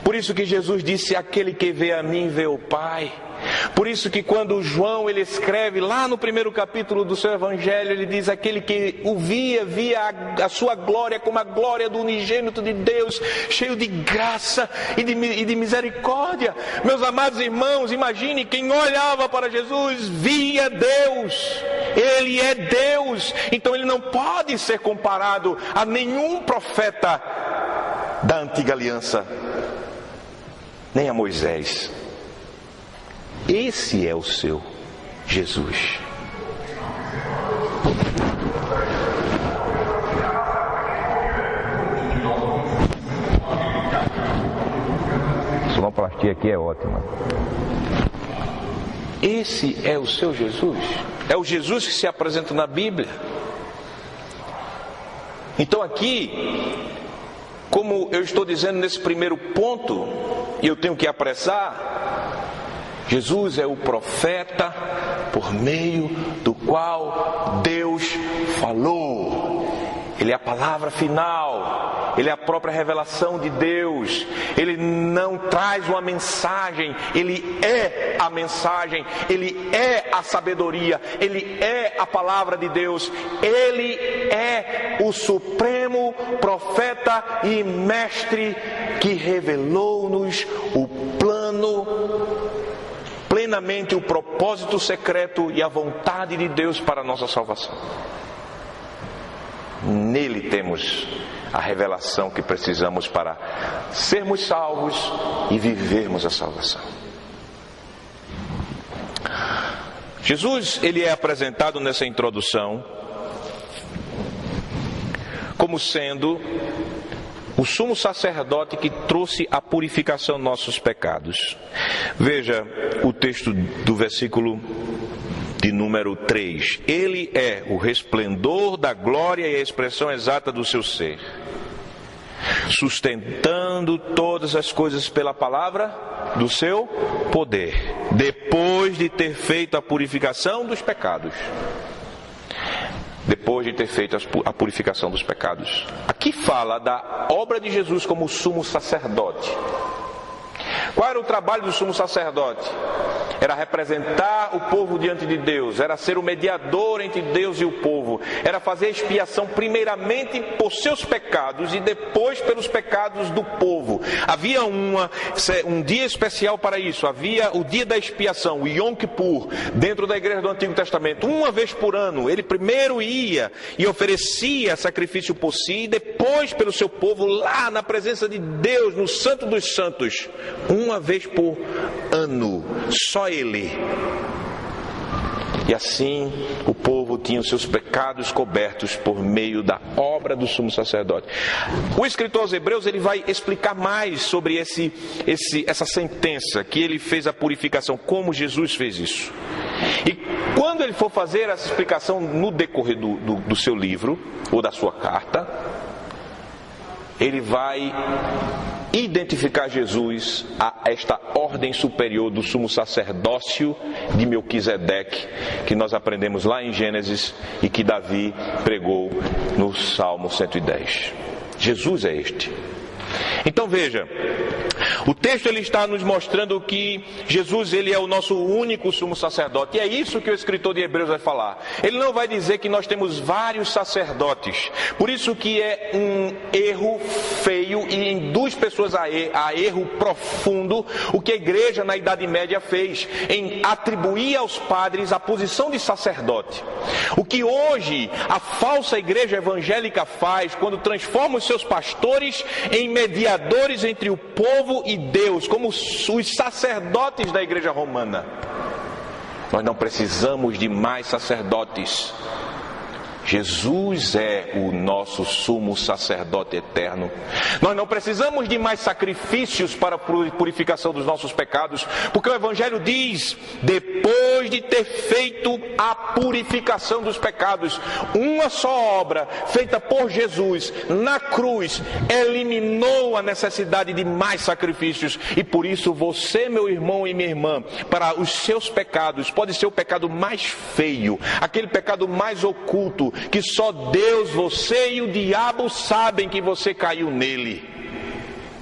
Por isso que Jesus disse: aquele que vê a mim vê o Pai. Por isso que quando João ele escreve lá no primeiro capítulo do seu Evangelho, ele diz: aquele que o via a sua glória como a glória do unigênito de Deus, cheio de graça e de misericórdia. Meus amados irmãos, imagine, quem olhava para Jesus via Deus. Ele é Deus, então ele não pode ser comparado a nenhum profeta da antiga aliança, nem a Moisés. Esse é o seu Jesus. A sonoplastia aqui é ótima. Esse é o seu Jesus. É o Jesus que se apresenta na Bíblia. Então aqui, como eu estou dizendo nesse primeiro ponto, e eu tenho que apressar, Jesus é o profeta por meio do qual Deus falou. Ele é a palavra final, ele é a própria revelação de Deus. Ele não traz uma mensagem, ele é a mensagem, ele é a sabedoria, ele é a palavra de Deus. Ele é o supremo profeta e mestre que revelou-nos o plano, plenamente o propósito secreto e a vontade de Deus para a nossa salvação. Nele temos a revelação que precisamos para sermos salvos e vivermos a salvação. Jesus, ele é apresentado nessa introdução como sendo o sumo sacerdote que trouxe a purificação dos nossos pecados. Veja o texto do versículo de número 3. Ele é o resplendor da glória e a expressão exata do seu ser, sustentando todas as coisas pela palavra do seu poder, depois de ter feito a purificação dos pecados. Depois de ter feito a purificação dos pecados. Aqui fala da obra de Jesus como sumo sacerdote. Qual era o trabalho do sumo sacerdote? Era representar o povo diante de Deus, era ser o mediador entre Deus e o povo, era fazer expiação primeiramente por seus pecados e depois pelos pecados do povo. Havia um dia especial para isso, havia o dia da expiação, o Yom Kippur, dentro da igreja do Antigo Testamento. Uma vez por ano, ele primeiro ia e oferecia sacrifício por si e depois pelo seu povo lá na presença de Deus, no Santo dos Santos, uma vez por ano, só ele. E assim o povo tinha os seus pecados cobertos por meio da obra do sumo sacerdote. O escritor aos Hebreus, ele vai explicar mais sobre essa sentença, que ele fez a purificação, como Jesus fez isso. E quando ele for fazer essa explicação no decorrer do seu livro, ou da sua carta, ele vai identificar Jesus a esta ordem superior do sumo sacerdócio de Melquisedeque, que nós aprendemos lá em Gênesis e que Davi pregou no Salmo 110. Jesus é este. Então veja, o texto ele está nos mostrando que Jesus ele é o nosso único sumo sacerdote. E é isso que o escritor de Hebreus vai falar. Ele não vai dizer que nós temos vários sacerdotes. Por isso que é um erro feio e induz pessoas a erro profundo o que a igreja na Idade Média fez em atribuir aos padres a posição de sacerdote. O que hoje a falsa igreja evangélica faz quando transforma os seus pastores em mediadores entre o povo e Deus, como os sacerdotes da igreja romana. Nós não precisamos de mais sacerdotes. Jesus é o nosso sumo sacerdote eterno. Nós não precisamos de mais sacrifícios para a purificação dos nossos pecados, porque o Evangelho diz, depois de ter feito a purificação dos pecados, uma só obra feita por Jesus na cruz eliminou a necessidade de mais sacrifícios. E por isso você, meu irmão e minha irmã, para os seus pecados, pode ser o pecado mais feio, aquele pecado mais oculto, que só Deus, você e o diabo sabem que você caiu nele.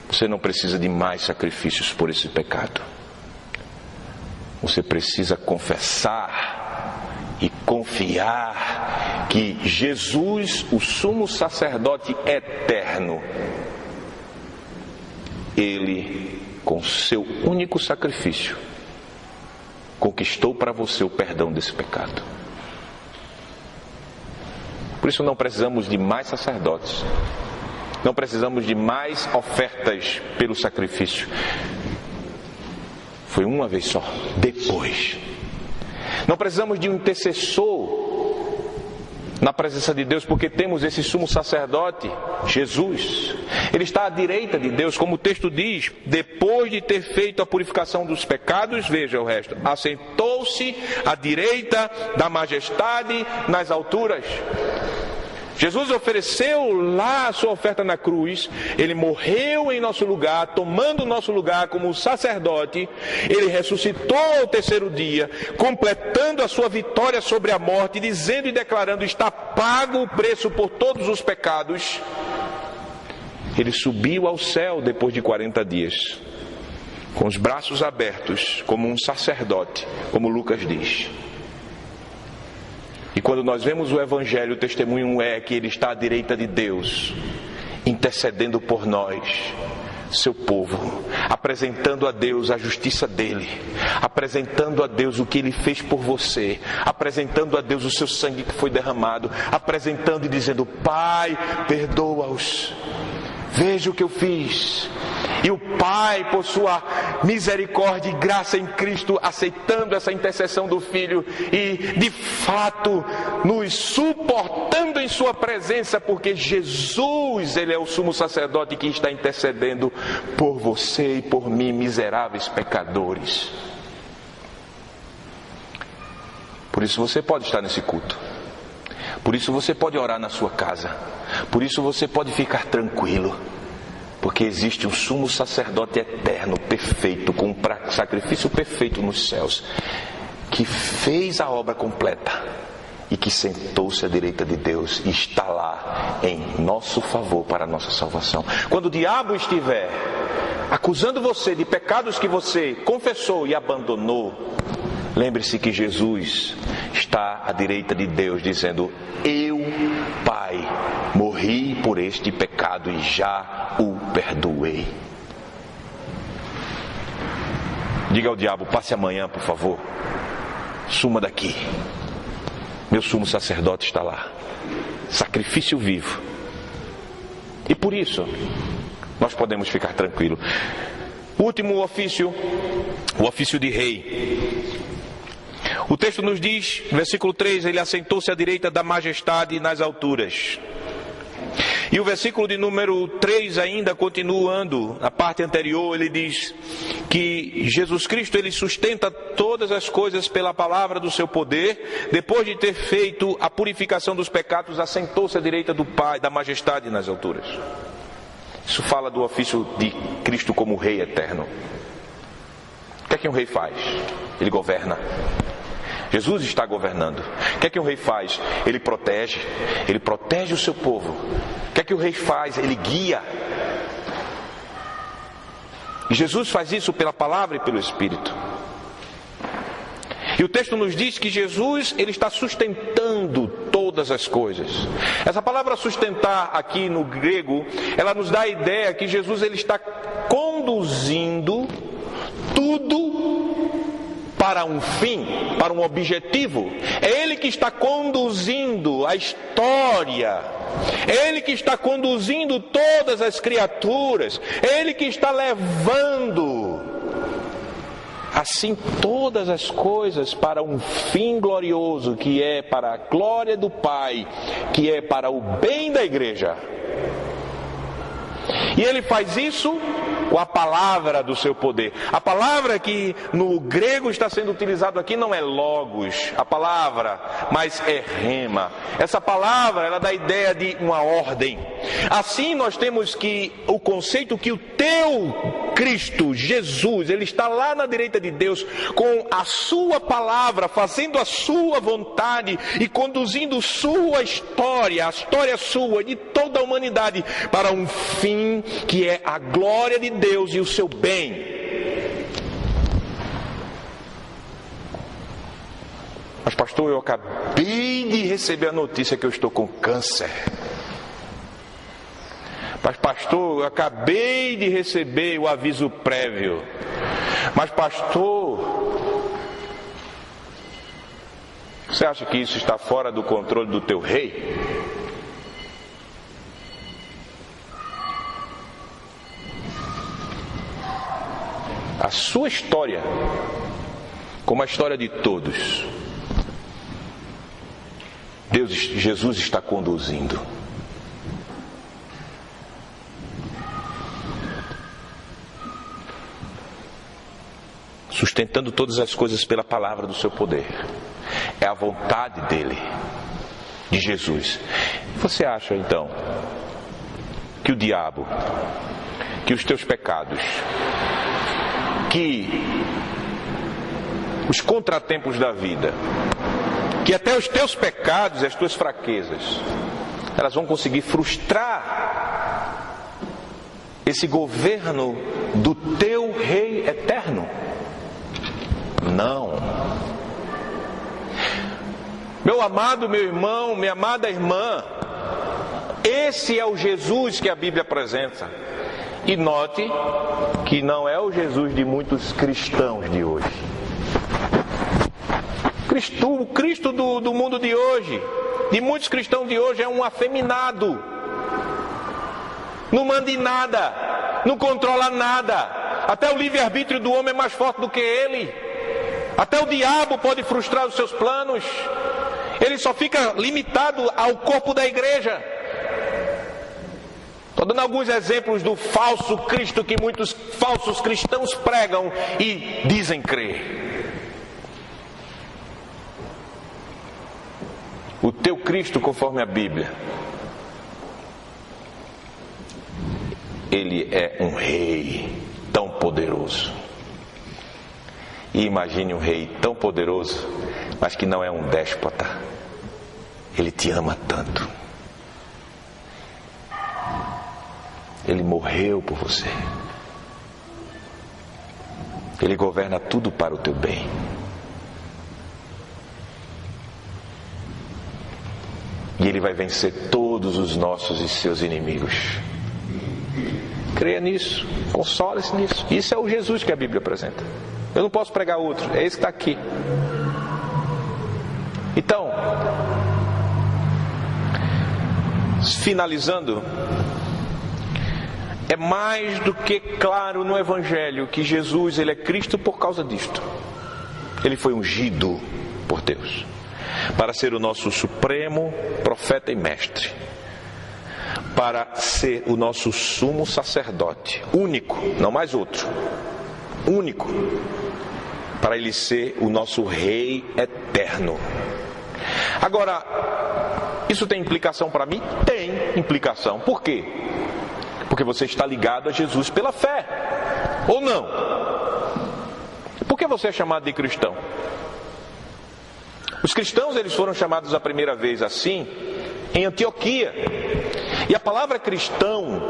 Você não precisa de mais sacrifícios por esse pecado. Você precisa confessar e confiar que Jesus, o sumo sacerdote eterno, ele, com seu único sacrifício, conquistou para você o perdão desse pecado. Por isso não precisamos de mais sacerdotes, não precisamos de mais ofertas pelo sacrifício. Foi uma vez só, depois. Não precisamos de um intercessor na presença de Deus, porque temos esse sumo sacerdote, Jesus. Ele está à direita de Deus, como o texto diz, depois de ter feito a purificação dos pecados, veja o resto, assentou-se à direita da majestade nas alturas. Jesus ofereceu lá a sua oferta na cruz, ele morreu em nosso lugar, tomando o nosso lugar como sacerdote, ele ressuscitou ao terceiro dia, completando a sua vitória sobre a morte, dizendo e declarando, está pago o preço por todos os pecados. Ele subiu ao céu depois de 40 dias, com os braços abertos, como um sacerdote, como Lucas diz. E quando nós vemos o Evangelho, o testemunho é que ele está à direita de Deus, intercedendo por nós, seu povo, apresentando a Deus a justiça dele, apresentando a Deus o que ele fez por você, apresentando a Deus o seu sangue que foi derramado, apresentando e dizendo, Pai, perdoa-os, veja o que eu fiz. E o Pai, por sua misericórdia e graça em Cristo, aceitando essa intercessão do Filho e, de fato, nos suportando em sua presença, porque Jesus, ele é o sumo sacerdote que está intercedendo por você e por mim, miseráveis pecadores. Por isso você pode estar nesse culto. Por isso você pode orar na sua casa. Por isso você pode ficar tranquilo. Porque existe um sumo sacerdote eterno, perfeito, com um sacrifício perfeito nos céus, que fez a obra completa e que sentou-se à direita de Deus e está lá em nosso favor para a nossa salvação. Quando o diabo estiver acusando você de pecados que você confessou e abandonou, lembre-se que Jesus está à direita de Deus dizendo: eu, Pai, morri por este pecado e já o perdoei. Diga ao diabo: passe amanhã, por favor. Suma daqui. Meu sumo sacerdote está lá. Sacrifício vivo. E por isso, nós podemos ficar tranquilos. Último ofício, o ofício de rei. O texto nos diz, versículo 3, ele assentou-se à direita da majestade nas alturas. E o versículo de número 3 ainda, continuando, na parte anterior, ele diz que Jesus Cristo, ele sustenta todas as coisas pela palavra do seu poder. Depois de ter feito a purificação dos pecados, assentou-se à direita do Pai, da majestade nas alturas. Isso fala do ofício de Cristo como Rei eterno. O que é que um rei faz? Ele governa. Jesus está governando. O que é que um rei faz? Ele protege o seu povo. O que é que o rei faz? Ele guia. E Jesus faz isso pela palavra e pelo Espírito. E o texto nos diz que Jesus, ele está sustentando todas as coisas. Essa palavra sustentar aqui no grego, ela nos dá a ideia que Jesus, ele está conduzindo tudo para um fim, para um objetivo. É Ele que está conduzindo a história. É Ele que está conduzindo todas as criaturas. É Ele que está levando, assim, todas as coisas para um fim glorioso, que é para a glória do Pai, que é para o bem da igreja. E Ele faz isso com a palavra do seu poder. A palavra que no grego está sendo utilizado aqui não é logos, a palavra, mas é rema. Essa palavra, ela dá a ideia de uma ordem. Assim nós temos que o conceito que o teu Cristo, Jesus, ele está lá na direita de Deus com a sua palavra, fazendo a sua vontade e conduzindo sua história, a história sua, de toda a humanidade, para um fim que é a glória de Deus e o seu bem. Mas pastor, eu acabei de receber a notícia que eu estou com câncer. Mas pastor, eu acabei de receber o aviso prévio. Mas pastor, você acha que isso está fora do controle do teu rei? A sua história, como a história de todos, Jesus está conduzindo. Sustentando todas as coisas pela palavra do seu poder. É a vontade dele, de Jesus. Você acha então que o diabo, que os teus pecados, que os contratempos da vida, que até os teus pecados e as tuas fraquezas, elas vão conseguir frustrar esse governo do teu Rei eterno? Não. Meu amado, meu irmão, minha amada irmã, esse é o Jesus que a Bíblia apresenta. E note que não é o Jesus de muitos cristãos de hoje. O Cristo do mundo de hoje, de muitos cristãos de hoje, é um afeminado. Não manda em nada, não controla nada. Até o livre-arbítrio do homem é mais forte do que ele. Até o diabo pode frustrar os seus planos. Ele só fica limitado ao corpo da igreja. Estou dando alguns exemplos do falso Cristo que muitos falsos cristãos pregam e dizem crer. O teu Cristo, conforme a Bíblia, ele é um rei tão poderoso. E imagine um rei tão poderoso, mas que não é um déspota. Ele te ama tanto. Ele morreu por você. Ele governa tudo para o teu bem. E Ele vai vencer todos os nossos e seus inimigos. Creia nisso, console-se nisso. Isso é o Jesus que a Bíblia apresenta. Eu não posso pregar outro, é esse que está aqui. Então, finalizando, é mais do que claro no Evangelho que Jesus, Ele é Cristo por causa disto. Ele foi ungido por Deus para ser o nosso supremo profeta e mestre, para ser o nosso sumo sacerdote, único, não mais outro, único, para Ele ser o nosso Rei eterno. Agora, isso tem implicação para mim? Tem implicação. Por quê? Porque você está ligado a Jesus pela fé, ou não? Por que você é chamado de cristão? Os cristãos, eles foram chamados a primeira vez assim em Antioquia. E a palavra cristão,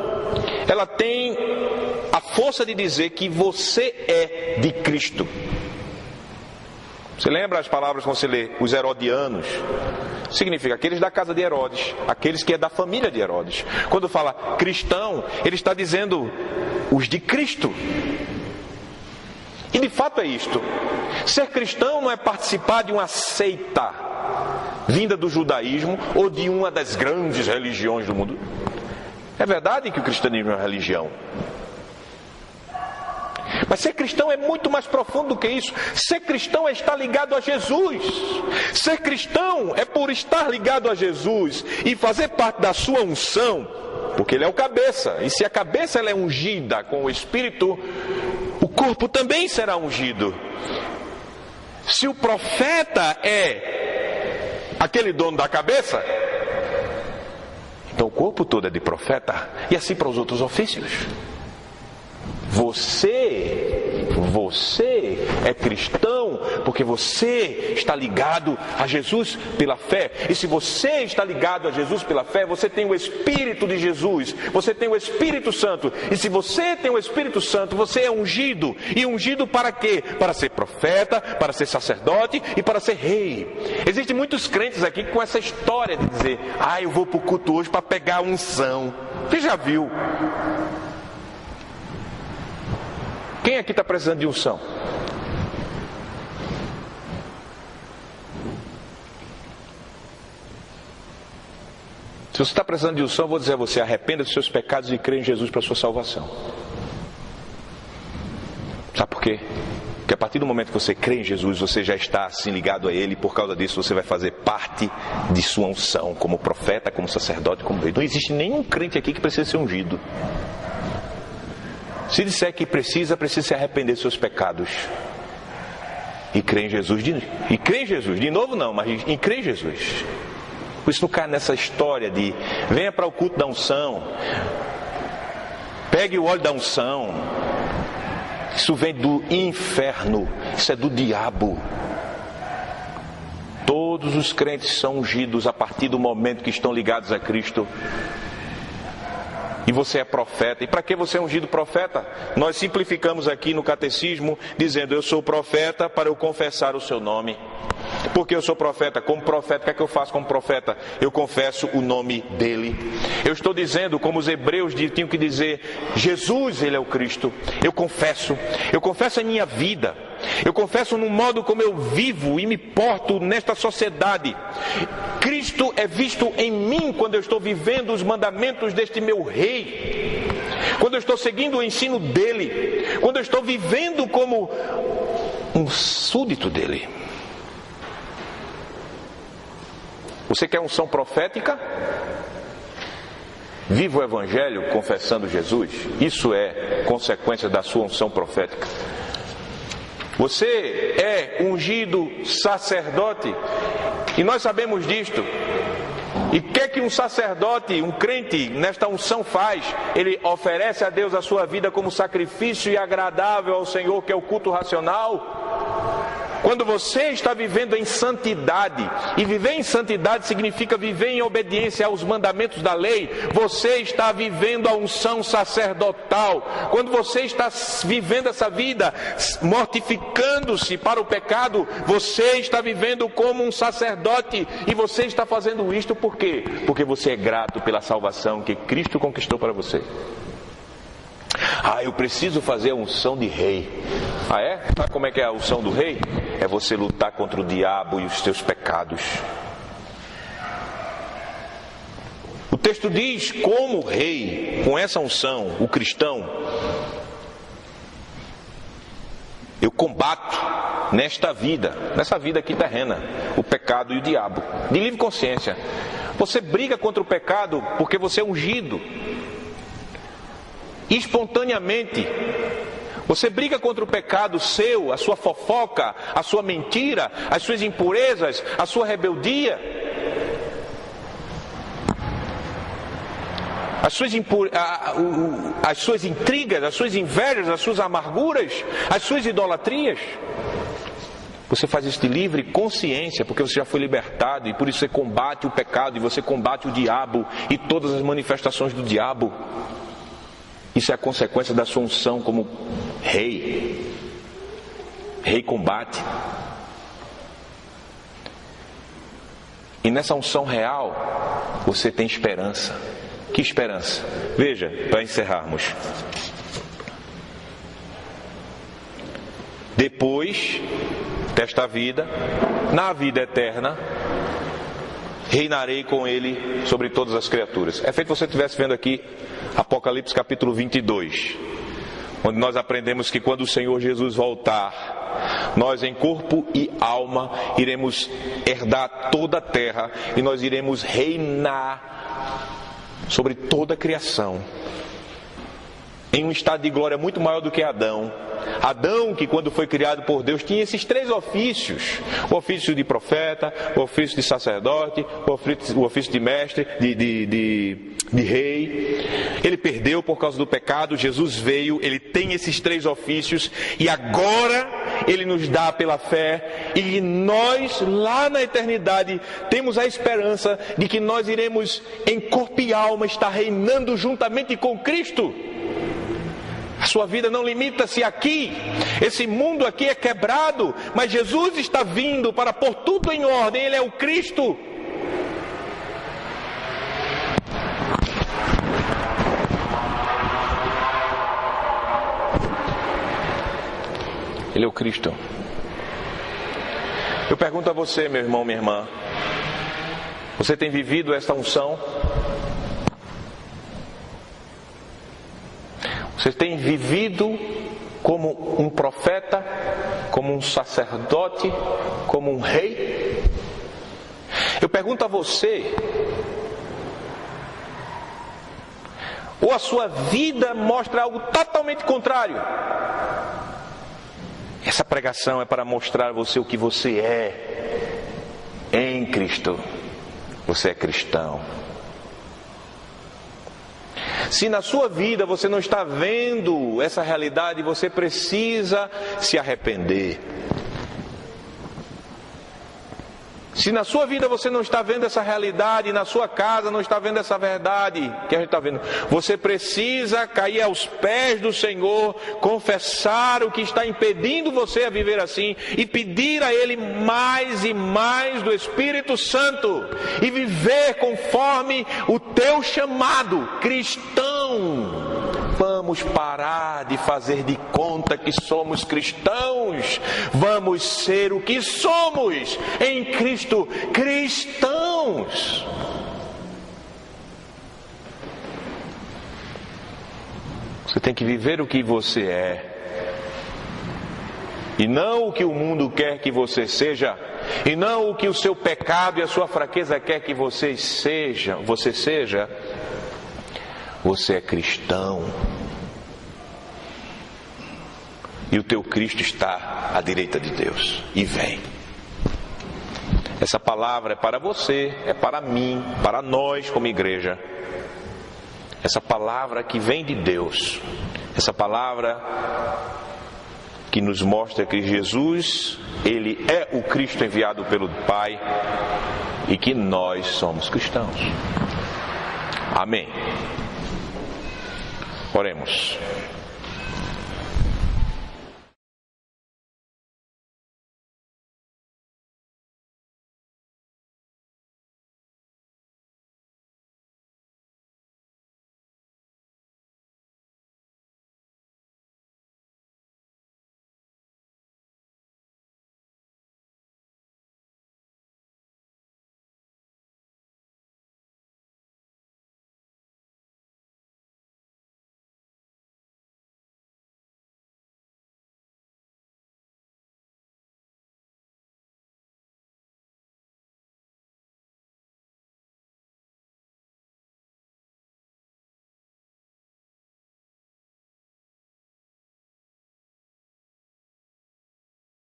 ela tem a força de dizer que você é de Cristo. Você lembra as palavras quando você lê os herodianos? Significa aqueles da casa de Herodes, aqueles que é da família de Herodes. Quando fala cristão, ele está dizendo os de Cristo. E de fato é isto. Ser cristão não é participar de uma seita vinda do judaísmo ou de uma das grandes religiões do mundo. É verdade que o cristianismo é uma religião. Mas ser cristão é muito mais profundo do que isso. Ser cristão é estar ligado a Jesus. Ser cristão é por estar ligado a Jesus e fazer parte da sua unção, porque Ele é o cabeça. E se a cabeça ela é ungida com o Espírito, o corpo também será ungido. Se o profeta é aquele dono da cabeça, então o corpo todo é de profeta. E assim para os outros ofícios. Você é cristão porque você está ligado a Jesus pela fé. E se você está ligado a Jesus pela fé, você tem o Espírito de Jesus, você tem o Espírito Santo. E se você tem o Espírito Santo, você é ungido. E ungido para quê? Para ser profeta, para ser sacerdote e para ser rei. Existem muitos crentes aqui com essa história de dizer: eu vou para o culto hoje para pegar a unção. Você já viu? Quem aqui está precisando de unção? Se você está precisando de unção, eu vou dizer a você: arrependa dos seus pecados e crê em Jesus para a sua salvação. Sabe por quê? Porque a partir do momento que você crê em Jesus, você já está assim ligado a Ele. Por causa disso, você vai fazer parte de sua unção, como profeta, como sacerdote, como rei. Não existe nenhum crente aqui que precisa ser ungido. Se disser que precisa se arrepender dos seus pecados e crer em Jesus. E crer em Jesus, de novo não, mas em crer em Jesus. Por isso não cai nessa história de venha para o culto da unção, pegue o óleo da unção. Isso vem do inferno, isso é do diabo. Todos os crentes são ungidos a partir do momento que estão ligados a Cristo. E você é profeta. E para que você é ungido profeta? Nós simplificamos aqui no catecismo, dizendo: eu sou profeta para eu confessar o seu nome. Porque eu sou profeta. Como profeta, o que é que eu faço como profeta? Eu confesso o nome dele. Eu estou dizendo, como os hebreus tinham que dizer: Jesus, ele é o Cristo. Eu confesso a minha vida. Eu confesso no modo como eu vivo e me porto nesta sociedade. Cristo é visto em mim quando eu estou vivendo os mandamentos deste meu rei, quando eu estou seguindo o ensino dele, quando eu estou vivendo como um súdito dele. Você quer unção profética? Viva o Evangelho confessando Jesus. Isso é consequência da sua unção profética. Você é ungido sacerdote, e nós sabemos disto. E o que é que um sacerdote, um crente, nesta unção faz? Ele oferece a Deus a sua vida como sacrifício e agradável ao Senhor, que é o culto racional. Quando você está vivendo em santidade, e viver em santidade significa viver em obediência aos mandamentos da lei, você está vivendo a unção sacerdotal. Quando você está vivendo essa vida, mortificando-se para o pecado, você está vivendo como um sacerdote, e você está fazendo isto por quê? Porque você é grato pela salvação que Cristo conquistou para você. Eu preciso fazer a unção de rei. É? Sabe como é que é a unção do rei? É você lutar contra o diabo e os seus pecados. O texto diz como rei, com essa unção, o cristão, eu combato nesta vida, nessa vida aqui terrena, o pecado e o diabo, de livre consciência. Você briga contra o pecado porque você é ungido. Espontaneamente, você briga contra o pecado seu, a sua fofoca, a sua mentira, as suas impurezas, a sua rebeldia, as suas intrigas, as suas invejas, as suas amarguras, as suas idolatrias. Você faz isso de livre consciência, porque você já foi libertado, e por isso você combate o pecado, e você combate o diabo e todas as manifestações do diabo. Isso é a consequência da sua unção como rei. Rei combate. E nessa unção real, você tem esperança. Que esperança? Veja, para encerrarmos. Depois desta vida, na vida eterna, reinarei com ele sobre todas as criaturas. É feito se você estivesse vendo aqui Apocalipse capítulo 22, onde nós aprendemos que quando o Senhor Jesus voltar, nós em corpo e alma iremos herdar toda a terra, e nós iremos reinar sobre toda a criação, em um estado de glória muito maior do que Adão. Adão, que quando foi criado por Deus, tinha esses 3 ofícios: o ofício de profeta, o ofício de sacerdote, o ofício de mestre, de rei. Ele perdeu por causa do pecado. Jesus veio, ele tem esses 3 ofícios, e agora ele nos dá pela fé, e nós lá na eternidade temos a esperança de que nós iremos em corpo e alma estar reinando juntamente com Cristo. A sua vida não limita-se aqui. Esse mundo aqui é quebrado, mas Jesus está vindo para pôr tudo em ordem. Ele é o Cristo. Ele é o Cristo. Eu pergunto a você, meu irmão, minha irmã, você tem vivido esta unção? Você tem vivido como um profeta, como um sacerdote, como um rei? Eu pergunto a você, ou a sua vida mostra algo totalmente contrário? Essa pregação é para mostrar a você o que você é em Cristo. Você é cristão. Se na sua vida você não está vendo essa realidade, você precisa se arrepender. Se na sua vida você não está vendo essa realidade, na sua casa não está vendo essa verdade que a gente está vendo, você precisa cair aos pés do Senhor, confessar o que está impedindo você a viver assim e pedir a Ele mais e mais do Espírito Santo e viver conforme o teu chamado cristão. Vamos parar de fazer de conta que somos cristãos. Vamos ser o que somos em Cristo, cristãos. Você tem que viver o que você é, e não o que o mundo quer que você seja, e não o que o seu pecado e a sua fraqueza quer que você seja. Você é cristão. E o teu Cristo está à direita de Deus. E vem. Essa palavra é para você, é para mim, para nós como igreja. Essa palavra que vem de Deus. Essa palavra que nos mostra que Jesus, Ele é o Cristo enviado pelo Pai e que nós somos cristãos. Amém. Oremos.